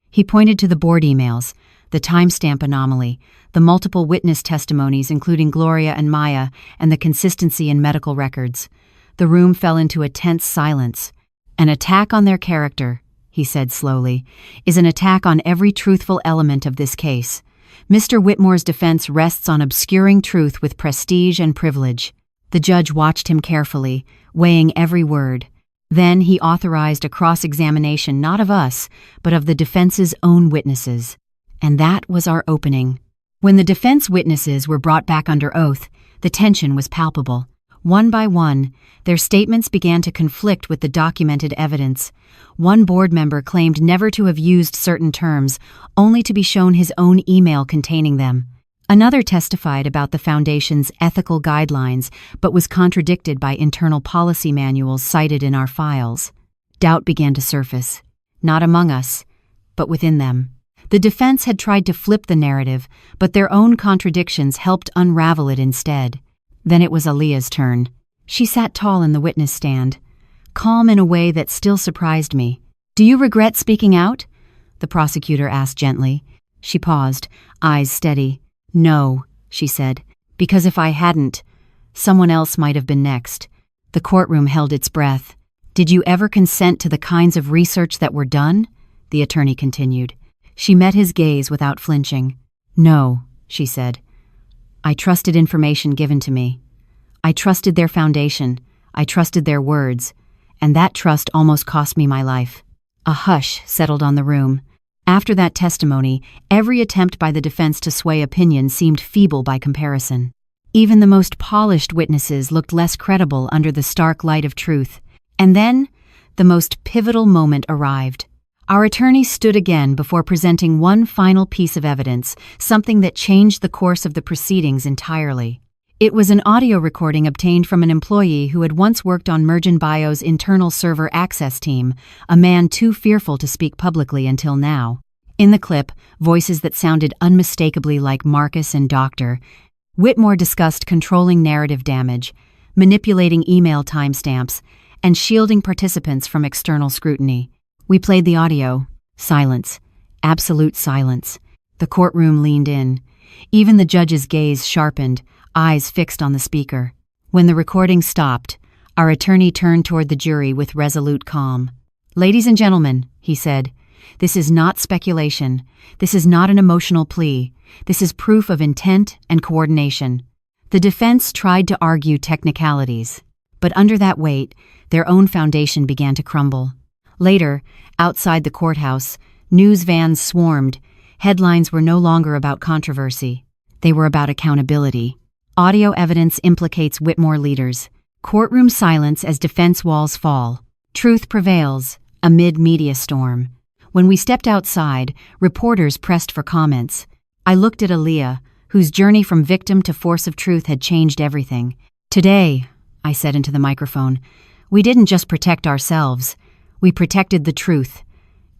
He pointed to the board emails, the timestamp anomaly, the multiple witness testimonies including Gloria and Maya, and the consistency in medical records. The room fell into a tense silence. "An attack on their character," he said slowly, "is an attack on every truthful element of this case. Mr. Whitmore's defense rests on obscuring truth with prestige and privilege." The judge watched him carefully, weighing every word. Then he authorized a cross-examination not of us, but of the defense's own witnesses. And that was our opening. When the defense witnesses were brought back under oath, the tension was palpable. One by one, their statements began to conflict with the documented evidence. One board member claimed never to have used certain terms, only to be shown his own email containing them. Another testified about the foundation's ethical guidelines, but was contradicted by internal policy manuals cited in our files. Doubt began to surface, not among us, but within them. The defense had tried to flip the narrative, but their own contradictions helped unravel it instead. Then it was Aaliyah's turn. She sat tall in the witness stand, calm in a way that still surprised me. "Do you regret speaking out?" the prosecutor asked gently. She paused, eyes steady. "No," she said, "because if I hadn't, someone else might have been next." The courtroom held its breath. "Did you ever consent to the kinds of research that were done?" the attorney continued. She met his gaze without flinching. "No," she said. "I trusted information given to me. I trusted their foundation. I trusted their words. And that trust almost cost me my life." A hush settled on the room. After that testimony, every attempt by the defense to sway opinion seemed feeble by comparison. Even the most polished witnesses looked less credible under the stark light of truth. And then, the most pivotal moment arrived. Our attorney stood again before presenting one final piece of evidence, something that changed the course of the proceedings entirely. It was an audio recording obtained from an employee who had once worked on Mergen Bio's internal server access team, a man too fearful to speak publicly until now. In the clip, voices that sounded unmistakably like Marcus and Dr. Whitmore discussed controlling narrative damage, manipulating email timestamps, and shielding participants from external scrutiny. We played the audio. Silence. Absolute silence. The courtroom leaned in. Even the judge's gaze sharpened, eyes fixed on the speaker. When the recording stopped, our attorney turned toward the jury with resolute calm. "Ladies and gentlemen," he said, "this is not speculation. This is not an emotional plea. This is proof of intent and coordination." The defense tried to argue technicalities, but under that weight, their own foundation began to crumble. Later, outside the courthouse, news vans swarmed. Headlines were no longer about controversy. They were about accountability. Audio evidence implicates Whitmore leaders. Courtroom silence as defense walls fall. Truth prevails amid media storm. When we stepped outside, reporters pressed for comments. I looked at Aaliyah, whose journey from victim to force of truth had changed everything. "Today," I said into the microphone, "we didn't just protect ourselves. We protected the truth.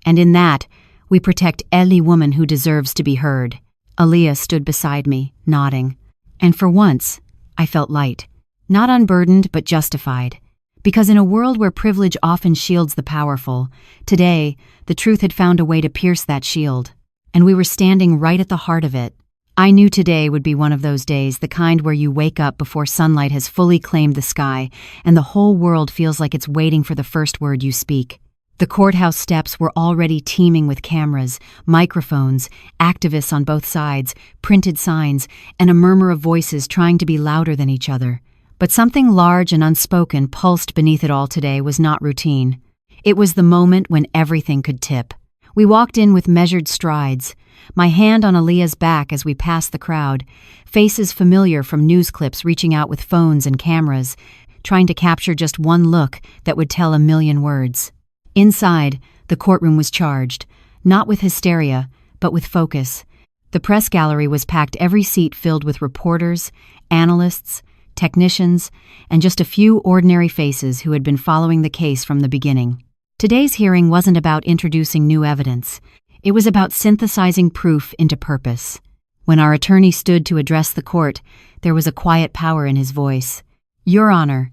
And in that, we protect any woman who deserves to be heard." Aaliyah stood beside me, nodding. And for once, I felt light. Not unburdened, but justified. Because in a world where privilege often shields the powerful, today, the truth had found a way to pierce that shield. And we were standing right at the heart of it. I knew today would be one of those days, the kind where you wake up before sunlight has fully claimed the sky, and the whole world feels like it's waiting for the first word you speak. The courthouse steps were already teeming with cameras, microphones, activists on both sides, printed signs, and a murmur of voices trying to be louder than each other. But something large and unspoken pulsed beneath it all today was not routine. It was the moment when everything could tip. We walked in with measured strides, my hand on Aaliyah's back as we passed the crowd, faces familiar from news clips reaching out with phones and cameras, trying to capture just one look that would tell a million words. Inside, the courtroom was charged, not with hysteria, but with focus. The press gallery was packed, every seat filled with reporters, analysts, technicians, and just a few ordinary faces who had been following the case from the beginning. Today's hearing wasn't about introducing new evidence. It was about synthesizing proof into purpose. When our attorney stood to address the court, there was a quiet power in his voice. "Your Honor,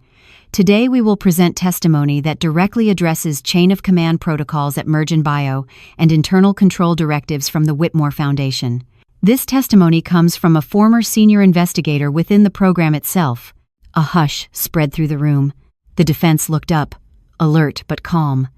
today we will present testimony that directly addresses chain-of-command protocols at Mergen Bio and internal control directives from the Whitmore Foundation. This testimony comes from a former senior investigator within the program itself." A hush spread through the room. The defense looked up, alert but calm.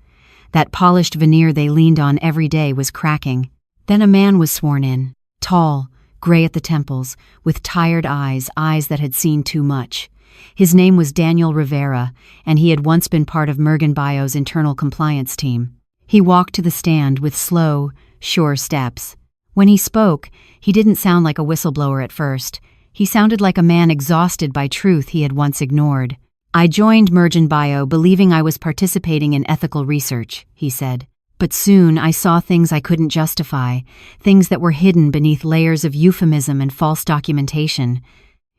That polished veneer they leaned on every day was cracking. Then a man was sworn in, tall, gray at the temples, with tired eyes that had seen too much. His name was Daniel Rivera, and he had once been part of Mergen Bio's internal compliance team. He walked to the stand with slow, sure steps. When he spoke, he didn't sound like a whistleblower at first. He sounded like a man exhausted by truth he had once ignored. "I joined Mergen Bio believing I was participating in ethical research," he said. "But soon I saw things I couldn't justify, things that were hidden beneath layers of euphemism and false documentation."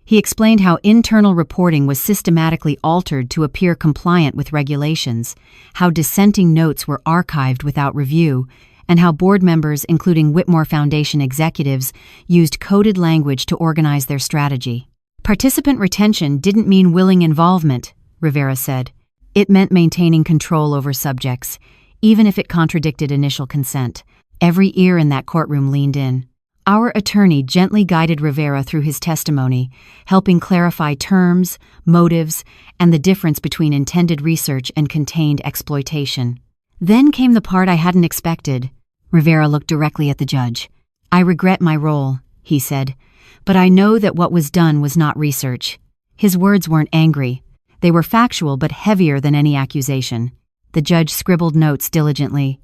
He explained how internal reporting was systematically altered to appear compliant with regulations, how dissenting notes were archived without review, and how board members, including Whitmore Foundation executives, used coded language to organize their strategy. "Participant retention didn't mean willing involvement," Rivera said. "It meant maintaining control over subjects, even if it contradicted initial consent." Every ear in that courtroom leaned in. Our attorney gently guided Rivera through his testimony, helping clarify terms, motives, and the difference between intended research and contained exploitation. Then came the part I hadn't expected. Rivera looked directly at the judge. "I regret my role," he said, "but I know that what was done was not research." His words weren't angry. They were factual but heavier than any accusation. The judge scribbled notes diligently.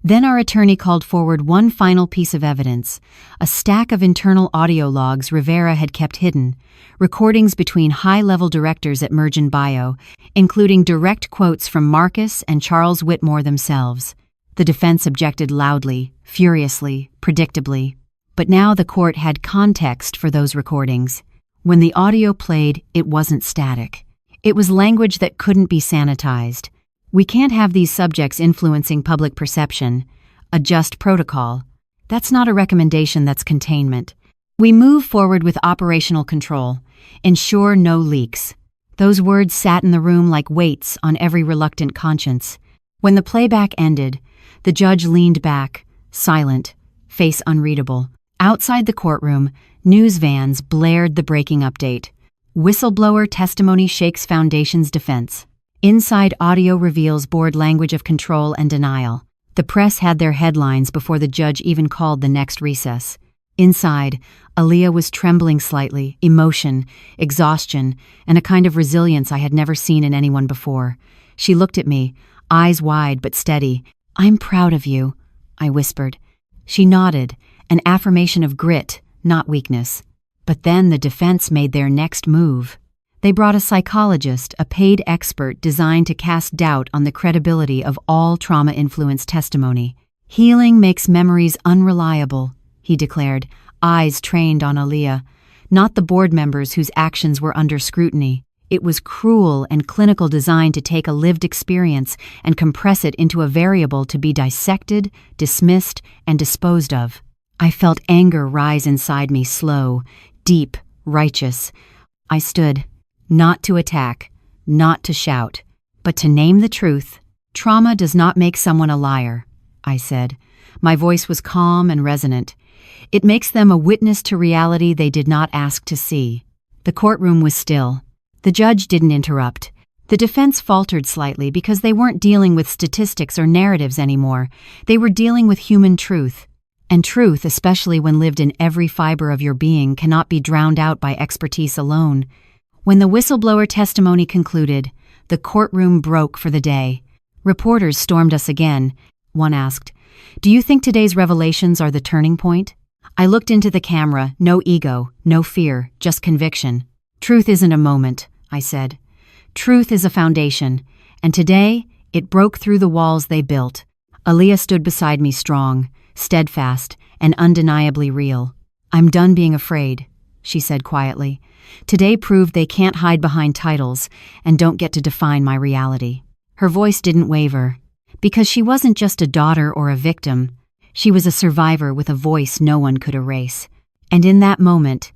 Then our attorney called forward one final piece of evidence, a stack of internal audio logs Rivera had kept hidden, recordings between high-level directors at Mergen Bio, including direct quotes from Marcus and Charles Whitmore themselves. The defense objected loudly, furiously, predictably. But now the court had context for those recordings. When the audio played, it wasn't static. It was language that couldn't be sanitized. "We can't have these subjects influencing public perception. A just protocol. That's not a recommendation, that's containment. We move forward with operational control. Ensure no leaks." Those words sat in the room like weights on every reluctant conscience. When the playback ended, the judge leaned back, silent, face unreadable. Outside the courtroom, news vans blared the breaking update. "Whistleblower testimony shakes Foundation's defense." Inside, audio reveals board language of control and denial. The press had their headlines before the judge even called the next recess. Inside, Aaliyah was trembling slightly, emotion, exhaustion, and a kind of resilience I had never seen in anyone before. She looked at me, eyes wide but steady. "I'm proud of you," I whispered. She nodded, an affirmation of grit, not weakness. But then the defense made their next move. They brought a psychologist, a paid expert designed to cast doubt on the credibility of all trauma-influenced testimony. "Healing makes memories unreliable," he declared, eyes trained on Aaliyah, not the board members whose actions were under scrutiny. It was cruel and clinical, designed to take a lived experience and compress it into a variable to be dissected, dismissed, and disposed of. I felt anger rise inside me, slow, deep, righteous. I stood. Not to attack, not to shout, but to name the truth. "Trauma does not make someone a liar," I said. My voice was calm and resonant. "It makes them a witness to reality they did not ask to see." The courtroom was still. The judge didn't interrupt. The defense faltered slightly because they weren't dealing with statistics or narratives anymore. They were dealing with human truth. And truth, especially when lived in every fiber of your being, cannot be drowned out by expertise alone. When the whistleblower testimony concluded, the courtroom broke for the day. Reporters stormed us again. One asked, "Do you think today's revelations are the turning point?" I looked into the camera, no ego, no fear, just conviction. "Truth isn't a moment," I said. "Truth is a foundation, and today it broke through the walls they built." Aaliyah stood beside me, strong, steadfast, and undeniably real. "I'm done being afraid," she said quietly. "Today proved they can't hide behind titles and don't get to define my reality." Her voice didn't waver, because she wasn't just a daughter or a victim. She was a survivor with a voice no one could erase. And in that moment,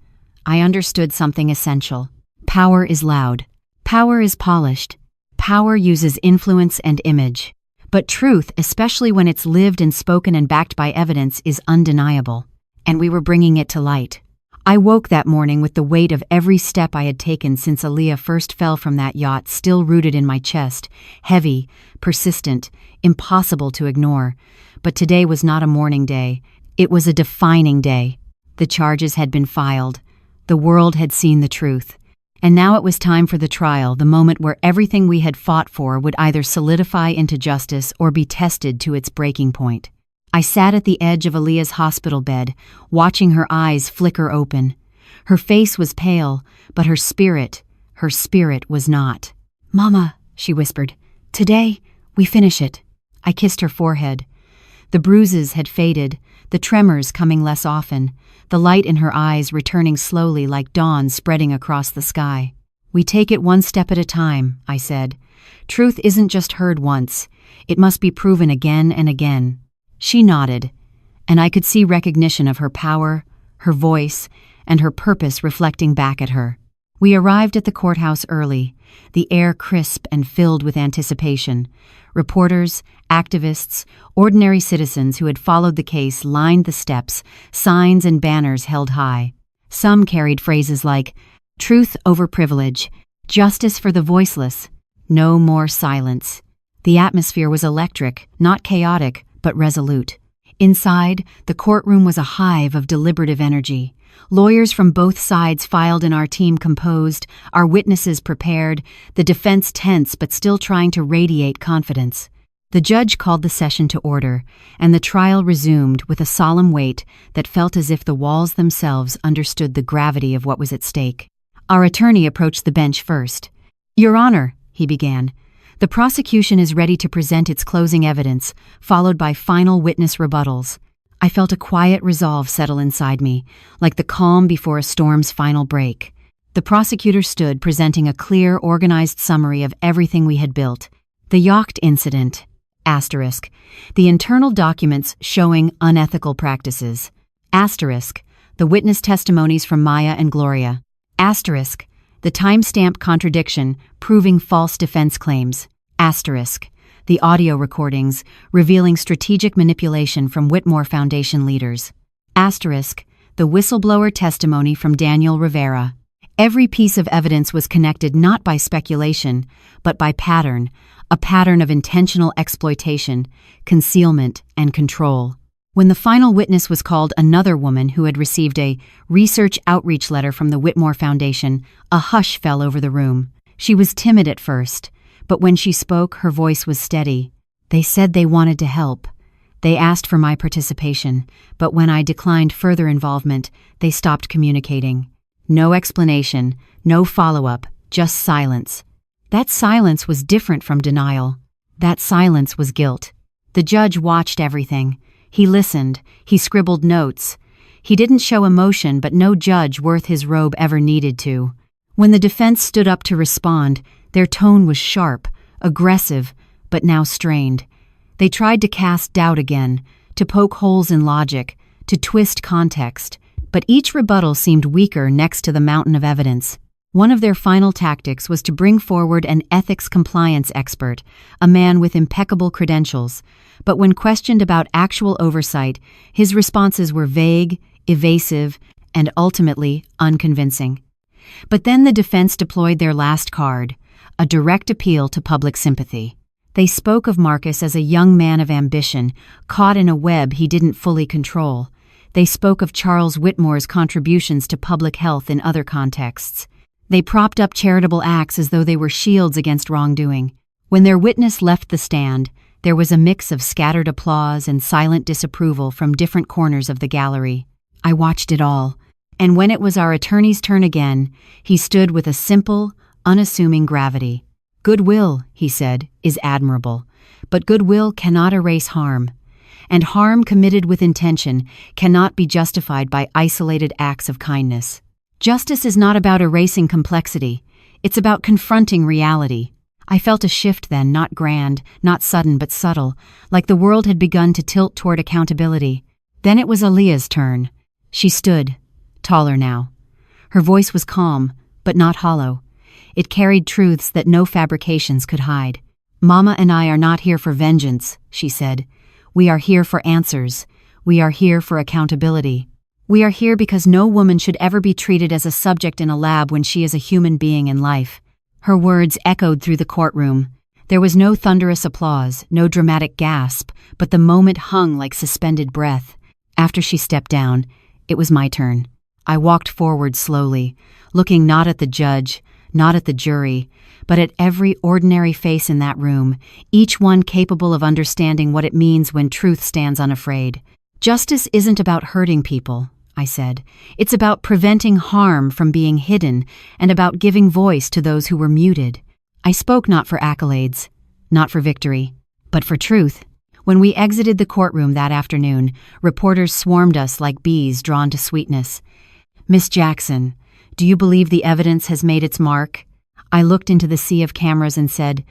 I understood something essential. Power is loud. Power is polished. Power uses influence and image. But truth, especially when it's lived and spoken and backed by evidence, is undeniable. And we were bringing it to light. I woke that morning with the weight of every step I had taken since Aaliyah first fell from that yacht still rooted in my chest, heavy, persistent, impossible to ignore. But today was not a mourning day. It was a defining day. The charges had been filed. The world had seen the truth. And now it was time for the trial, the moment where everything we had fought for would either solidify into justice or be tested to its breaking point. I sat at the edge of Aaliyah's hospital bed, watching her eyes flicker open. Her face was pale, but her spirit was not. "Mama," she whispered, "today, we finish it." I kissed her forehead. The bruises had faded, the tremors coming less often, the light in her eyes returning slowly like dawn spreading across the sky. "We take it one step at a time," I said. "Truth isn't just heard once. It must be proven again and again." She nodded, and I could see recognition of her power, her voice, and her purpose reflecting back at her. We arrived at the courthouse early, the air crisp and filled with anticipation. Reporters, activists, ordinary citizens who had followed the case lined the steps, signs and banners held high. Some carried phrases like, "Truth over privilege," "Justice for the voiceless," "No more silence." The atmosphere was electric, not chaotic, but resolute. Inside, the courtroom was a hive of deliberative energy. Lawyers from both sides filed in, our team composed, our witnesses prepared, the defense tense but still trying to radiate confidence. The judge called the session to order, and the trial resumed with a solemn weight that felt as if the walls themselves understood the gravity of what was at stake. Our attorney approached the bench first. "Your Honor," he began, "the prosecution is ready to present its closing evidence, followed by final witness rebuttals." I felt a quiet resolve settle inside me, like the calm before a storm's final break. The prosecutor stood presenting a clear, organized summary of everything we had built. The Yacht incident, asterisk, the internal documents showing unethical practices, asterisk, the witness testimonies from Maya and Gloria, asterisk, the timestamp contradiction proving false defense claims, asterisk, the audio recordings revealing strategic manipulation from Whitmore Foundation leaders, asterisk, the whistleblower testimony from Daniel Rivera. Every piece of evidence was connected not by speculation, but by pattern, a pattern of intentional exploitation, concealment, and control. When the final witness was called, another woman who had received a research outreach letter from the Whitmore Foundation, a hush fell over the room. She was timid at first, but when she spoke, her voice was steady. "They said they wanted to help. They asked for my participation, but when I declined further involvement, they stopped communicating. No explanation, no follow-up, just silence. That silence was different from denial. That silence was guilt." The judge watched everything. He listened. He scribbled notes. He didn't show emotion, but no judge worth his robe ever needed to. When the defense stood up to respond, their tone was sharp, aggressive, but now strained. They tried to cast doubt again, to poke holes in logic, to twist context, but each rebuttal seemed weaker next to the mountain of evidence. One of their final tactics was to bring forward an ethics compliance expert, a man with impeccable credentials, but when questioned about actual oversight, his responses were vague, evasive, and ultimately unconvincing. But then the defense deployed their last card, a direct appeal to public sympathy. They spoke of Marcus as a young man of ambition, caught in a web he didn't fully control. They spoke of Charles Whitmore's contributions to public health in other contexts. They propped up charitable acts as though they were shields against wrongdoing. When their witness left the stand, there was a mix of scattered applause and silent disapproval from different corners of the gallery. I watched it all, and when it was our attorney's turn again, he stood with a simple, unassuming gravity. "Goodwill," he said, "is admirable, but goodwill cannot erase harm, and harm committed with intention cannot be justified by isolated acts of kindness. Justice is not about erasing complexity, it's about confronting reality." I felt a shift then, not grand, not sudden, but subtle, like the world had begun to tilt toward accountability. Then it was Aaliyah's turn. She stood, taller now. Her voice was calm, but not hollow. It carried truths that no fabrications could hide. "Mama and I are not here for vengeance," she said. "We are here for answers. We are here for accountability. We are here because no woman should ever be treated as a subject in a lab when she is a human being in life." Her words echoed through the courtroom. There was no thunderous applause, no dramatic gasp, but the moment hung like suspended breath. After she stepped down, it was my turn. I walked forward slowly, looking not at the judge, not at the jury, but at every ordinary face in that room, each one capable of understanding what it means when truth stands unafraid. Justice isn't about hurting people, I said. It's about preventing harm from being hidden and about giving voice to those who were muted. I spoke not for accolades, not for victory, but for truth. When we exited the courtroom that afternoon, reporters swarmed us like bees drawn to sweetness. "Miss Jackson, do you believe the evidence has made its mark?" I looked into the sea of cameras and said,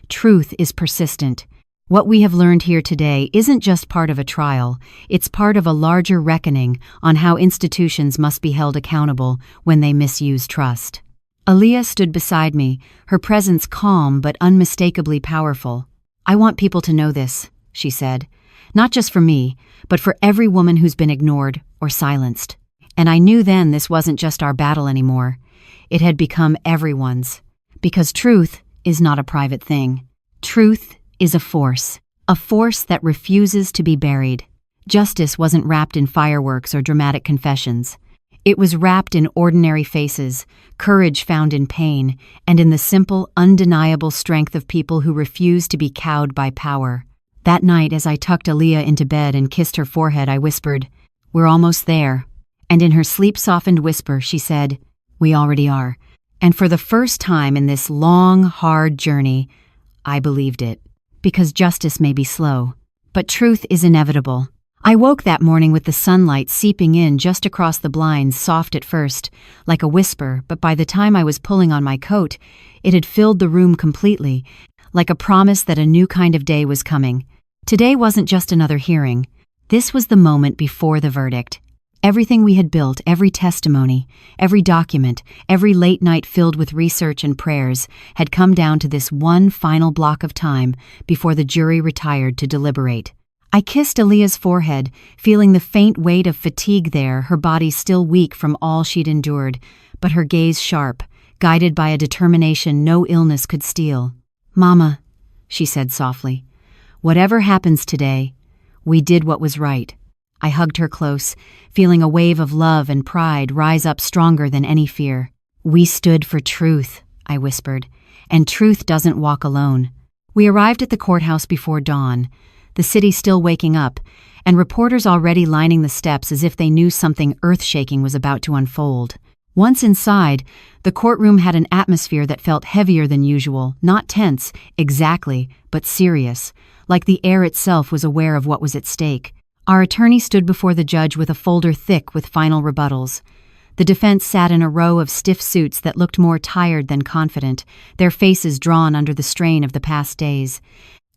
"Truth is persistent. What we have learned here today isn't just part of a trial, it's part of a larger reckoning on how institutions must be held accountable when they misuse trust." Aaliyah stood beside me, her presence calm but unmistakably powerful. "I want people to know this," she said. "Not just for me, but for every woman who's been ignored or silenced." And I knew then this wasn't just our battle anymore. It had become everyone's. Because truth is not a private thing. Truth is a force that refuses to be buried. Justice wasn't wrapped in fireworks or dramatic confessions. It was wrapped in ordinary faces, courage found in pain, and in the simple, undeniable strength of people who refuse to be cowed by power. That night, as I tucked Aaliyah into bed and kissed her forehead, I whispered, "We're almost there." And in her sleep-softened whisper, she said, "We already are." And for the first time in this long, hard journey, I believed it. Because justice may be slow, but truth is inevitable. I woke that morning with the sunlight seeping in just across the blinds, soft at first, like a whisper, but by the time I was pulling on my coat, it had filled the room completely, like a promise that a new kind of day was coming. Today wasn't just another hearing. This was the moment before the verdict. Everything we had built, every testimony, every document, every late night filled with research and prayers, had come down to this one final block of time before the jury retired to deliberate. I kissed Aaliyah's forehead, feeling the faint weight of fatigue there, her body still weak from all she'd endured, but her gaze sharp, guided by a determination no illness could steal. "Mama," she said softly, "whatever happens today, we did what was right." I hugged her close, feeling a wave of love and pride rise up stronger than any fear. "We stood for truth," I whispered, "and truth doesn't walk alone." We arrived at the courthouse before dawn, the city still waking up, and reporters already lining the steps as if they knew something earth-shaking was about to unfold. Once inside, the courtroom had an atmosphere that felt heavier than usual, not tense, exactly, but serious, like the air itself was aware of what was at stake. Our attorney stood before the judge with a folder thick with final rebuttals. The defense sat in a row of stiff suits that looked more tired than confident, their faces drawn under the strain of the past days.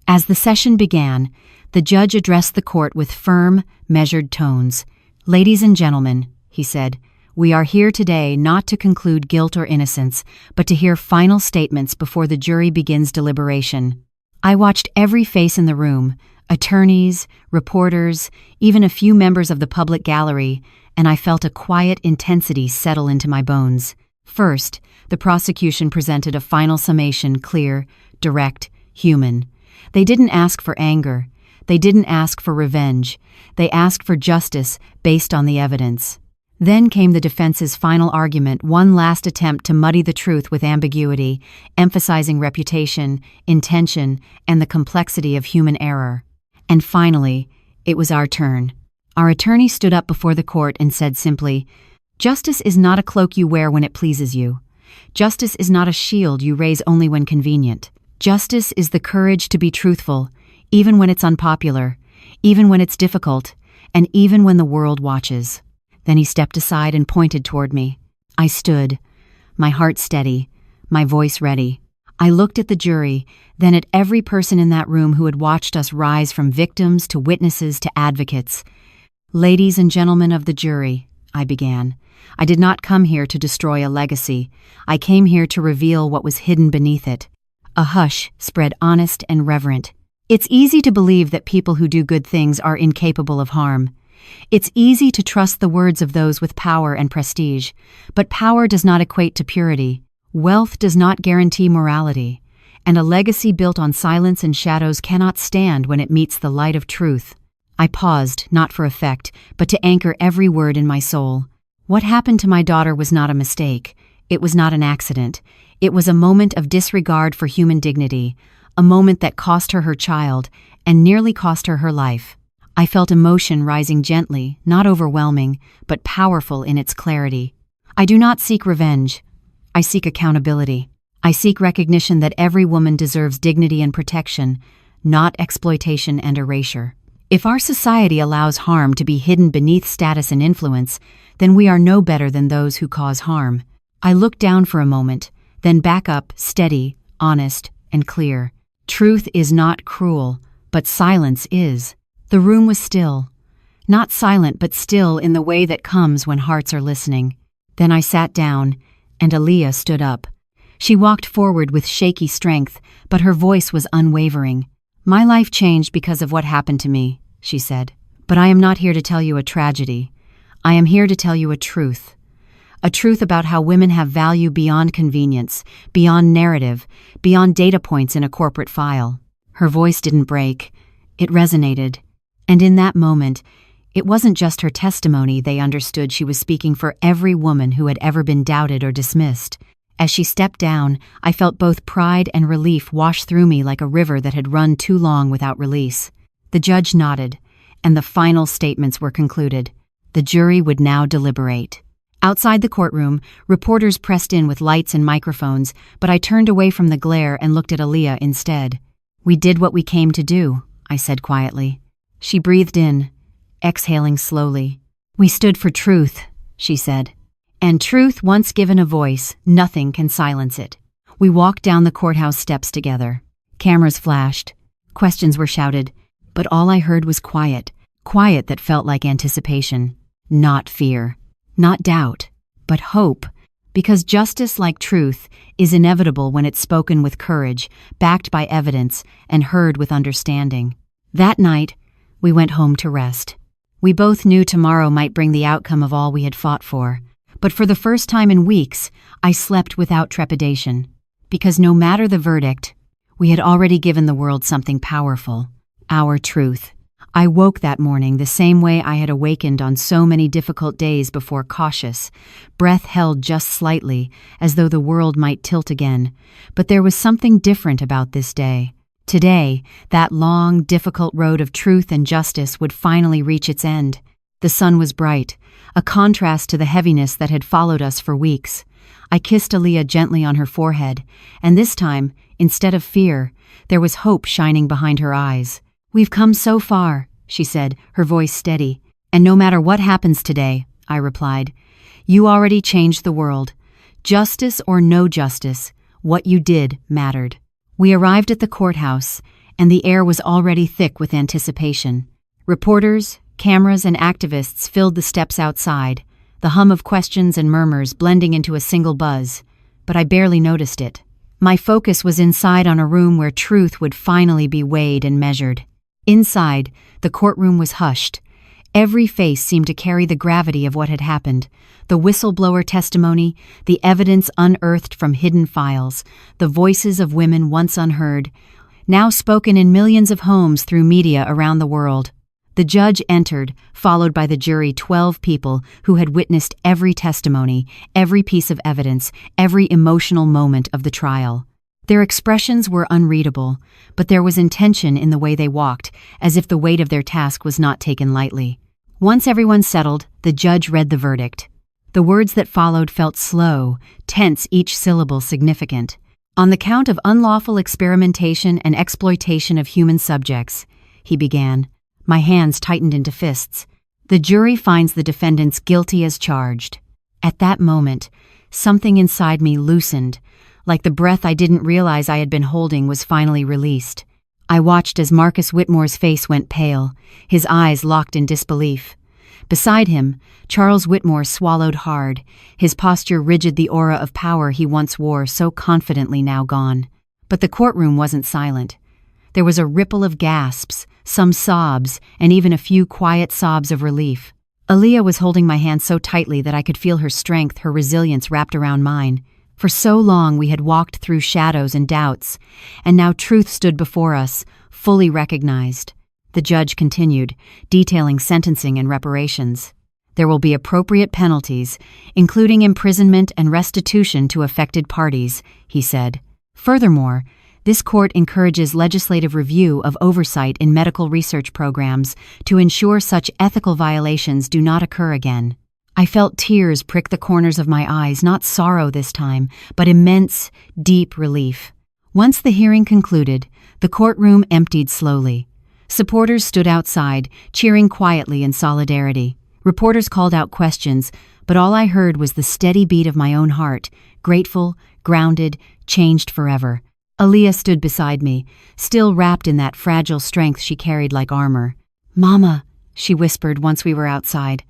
As the session began, the judge addressed the court with firm, measured tones. "Ladies and gentlemen," he said, "we are here today not to conclude guilt or innocence, but to hear final statements before the jury begins deliberation." I watched every face in the room, attorneys, reporters, even a few members of the public gallery, and I felt a quiet intensity settle into my bones. First, the prosecution presented a final summation, clear, direct, human. They didn't ask for anger. They didn't ask for revenge. They asked for justice based on the evidence. Then came the defense's final argument, one last attempt to muddy the truth with ambiguity, emphasizing reputation, intention, and the complexity of human error. And finally, it was our turn. Our attorney stood up before the court and said simply, "Justice is not a cloak you wear when it pleases you. Justice is not a shield you raise only when convenient. Justice is the courage to be truthful, even when it's unpopular, even when it's difficult, and even when the world watches." Then he stepped aside and pointed toward me. I stood, my heart steady, my voice ready. I looked at the jury, then at every person in that room who had watched us rise from victims to witnesses to advocates. "Ladies and gentlemen of the jury," I began, "I did not come here to destroy a legacy. I came here to reveal what was hidden beneath it." A hush spread, honest and reverent. It's easy to believe that people who do good things are incapable of harm. It's easy to trust the words of those with power and prestige, but power does not equate to purity. Wealth does not guarantee morality, and a legacy built on silence and shadows cannot stand when it meets the light of truth. I paused, not for effect, but to anchor every word in my soul. What happened to my daughter was not a mistake. It was not an accident. It was a moment of disregard for human dignity, a moment that cost her her child and nearly cost her her life. I felt emotion rising gently, not overwhelming, but powerful in its clarity. I do not seek revenge. I seek accountability. I seek recognition that every woman deserves dignity and protection, not exploitation and erasure. If our society allows harm to be hidden beneath status and influence, then we are no better than those who cause harm. I looked down for a moment, then back up, steady, honest, and clear. Truth is not cruel, but silence is. The room was still. Not silent, but still in the way that comes when hearts are listening. Then I sat down, and Aaliyah stood up. She walked forward with shaky strength, but her voice was unwavering. "My life changed because of what happened to me," she said. "But I am not here to tell you a tragedy. I am here to tell you a truth. A truth about how women have value beyond convenience, beyond narrative, beyond data points in a corporate file." Her voice didn't break. It resonated. And in that moment, it wasn't just her testimony. They understood she was speaking for every woman who had ever been doubted or dismissed. As she stepped down, I felt both pride and relief wash through me like a river that had run too long without release. The judge nodded, and the final statements were concluded. The jury would now deliberate. Outside the courtroom, reporters pressed in with lights and microphones, but I turned away from the glare and looked at Aaliyah instead. "We did what we came to do," I said quietly. She breathed in, exhaling slowly. "We stood for truth," she said. "And truth, once given a voice, nothing can silence it." We walked down the courthouse steps together. Cameras flashed. Questions were shouted. But all I heard was quiet. Quiet that felt like anticipation. Not fear. Not doubt. But hope. Because justice, like truth, is inevitable when it's spoken with courage, backed by evidence, and heard with understanding. That night, we went home to rest. We both knew tomorrow might bring the outcome of all we had fought for. But for the first time in weeks, I slept without trepidation. Because no matter the verdict, we had already given the world something powerful. Our truth. I woke that morning the same way I had awakened on so many difficult days before, cautious, breath held just slightly, as though the world might tilt again. But there was something different about this day. Today, that long, difficult road of truth and justice would finally reach its end. The sun was bright, a contrast to the heaviness that had followed us for weeks. I kissed Aaliyah gently on her forehead, and this time, instead of fear, there was hope shining behind her eyes. "We've come so far," she said, her voice steady. "And no matter what happens today," I replied, "you already changed the world. Justice or no justice, what you did mattered." We arrived at the courthouse, and the air was already thick with anticipation. Reporters, cameras, and activists filled the steps outside, the hum of questions and murmurs blending into a single buzz. But I barely noticed it. My focus was inside on a room where truth would finally be weighed and measured. Inside, the courtroom was hushed. Every face seemed to carry the gravity of what had happened. The whistleblower testimony, the evidence unearthed from hidden files, the voices of women once unheard, now spoken in millions of homes through media around the world. The judge entered, followed by the jury, 12 people who had witnessed every testimony, every piece of evidence, every emotional moment of the trial. Their expressions were unreadable, but there was intention in the way they walked, as if the weight of their task was not taken lightly. Once everyone settled, the judge read the verdict. The words that followed felt slow, tense, each syllable significant. "On the count of unlawful experimentation and exploitation of human subjects," he began. My hands tightened into fists. "The jury finds the defendants guilty as charged." At that moment, something inside me loosened, like the breath I didn't realize I had been holding was finally released. I watched as Marcus Whitmore's face went pale, his eyes locked in disbelief. Beside him, Charles Whitmore swallowed hard, his posture rigid, the aura of power he once wore so confidently now gone. But the courtroom wasn't silent. There was a ripple of gasps, some sobs, and even a few quiet sobs of relief. Aaliyah was holding my hand so tightly that I could feel her strength, her resilience wrapped around mine. For so long we had walked through shadows and doubts, and now truth stood before us, fully recognized. The judge continued, detailing sentencing and reparations. There will be appropriate penalties, including imprisonment and restitution to affected parties, he said. Furthermore, this court encourages legislative review of oversight in medical research programs to ensure such ethical violations do not occur again. I felt tears prick the corners of my eyes, not sorrow this time, but immense, deep relief. Once the hearing concluded, the courtroom emptied slowly. Supporters stood outside, cheering quietly in solidarity. Reporters called out questions, but all I heard was the steady beat of my own heart, grateful, grounded, changed forever. Aaliyah stood beside me, still wrapped in that fragile strength she carried like armor. "Mama," she whispered once we were outside,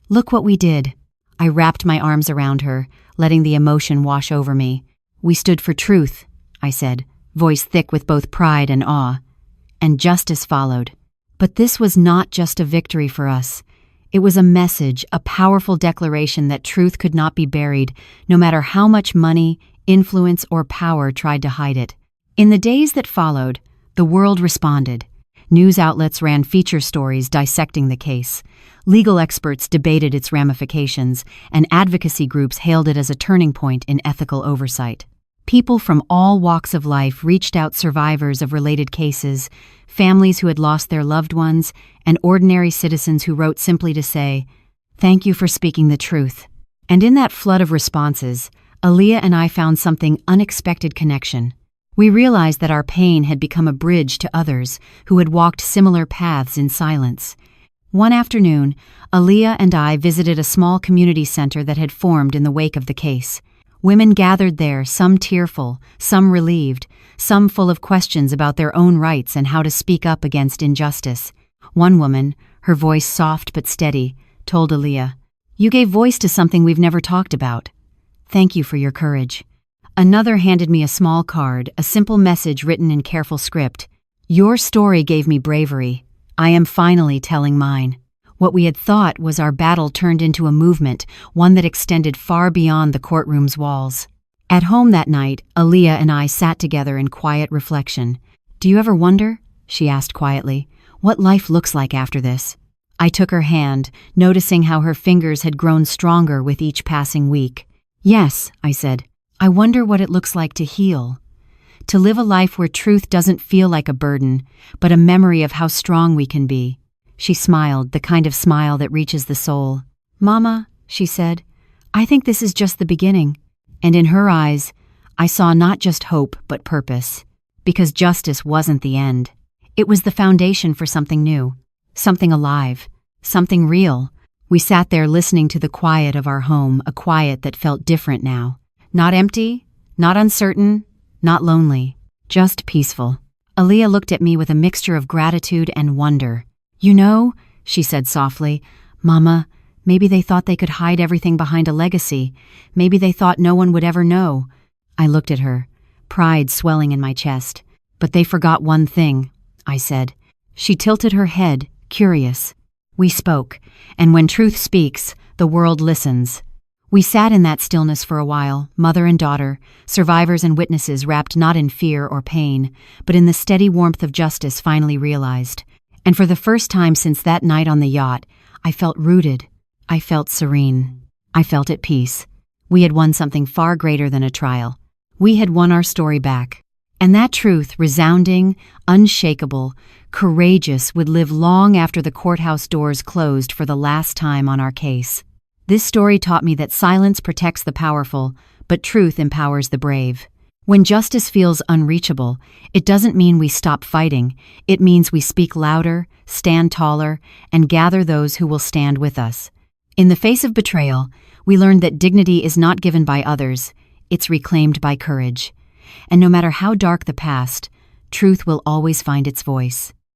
"look what we did." I wrapped my arms around her, letting the emotion wash over me. "We stood for truth," I said, voice thick with both pride and awe. And justice followed. But this was not just a victory for us. It was a message, a powerful declaration that truth could not be buried, no matter how much money, influence, or power tried to hide it. In the days that followed, the world responded. News outlets ran feature stories dissecting the case. Legal experts debated its ramifications, and advocacy groups hailed it as a turning point in ethical oversight. People from all walks of life reached out, survivors of related cases, families who had lost their loved ones, and ordinary citizens who wrote simply to say, "Thank you for speaking the truth." And in that flood of responses, Aaliyah and I found something unexpected connection. We realized that our pain had become a bridge to others who had walked similar paths in silence. One afternoon, Aaliyah and I visited a small community center that had formed in the wake of the case. Women gathered there, some tearful, some relieved, some full of questions about their own rights and how to speak up against injustice. One woman, her voice soft but steady, told Aaliyah, "You gave voice to something we've never talked about. Thank you for your courage." Another handed me a small card, a simple message written in careful script. "Your story gave me bravery. I am finally telling mine." What we had thought was our battle turned into a movement, one that extended far beyond the courtroom's walls. At home that night, Aaliyah and I sat together in quiet reflection. "Do you ever wonder," she asked quietly, "what life looks like after this?" I took her hand, noticing how her fingers had grown stronger with each passing week. "Yes," I said. "I wonder what it looks like to heal. To live a life where truth doesn't feel like a burden, but a memory of how strong we can be." She smiled, the kind of smile that reaches the soul. "Mama," she said, "I think this is just the beginning." And in her eyes, I saw not just hope, but purpose. Because justice wasn't the end. It was the foundation for something new, something alive, something real. We sat there listening to the quiet of our home, a quiet that felt different now. Not empty, not uncertain, not lonely, just peaceful. Aaliyah looked at me with a mixture of gratitude and wonder. "You know," she said softly, "Mama, maybe they thought they could hide everything behind a legacy. Maybe they thought no one would ever know." I looked at her, pride swelling in my chest. "But they forgot one thing," I said. She tilted her head, curious. We spoke, and when truth speaks, the world listens. We sat in that stillness for a while, mother and daughter, survivors and witnesses wrapped not in fear or pain, but in the steady warmth of justice finally realized. And for the first time since that night on the yacht, I felt rooted. I felt serene. I felt at peace. We had won something far greater than a trial. We had won our story back. And that truth, resounding, unshakable, courageous, would live long after the courthouse doors closed for the last time on our case. This story taught me that silence protects the powerful, but truth empowers the brave. When justice feels unreachable, it doesn't mean we stop fighting. It means we speak louder, stand taller, and gather those who will stand with us. In the face of betrayal, we learned that dignity is not given by others, it's reclaimed by courage. And no matter how dark the past, truth will always find its voice.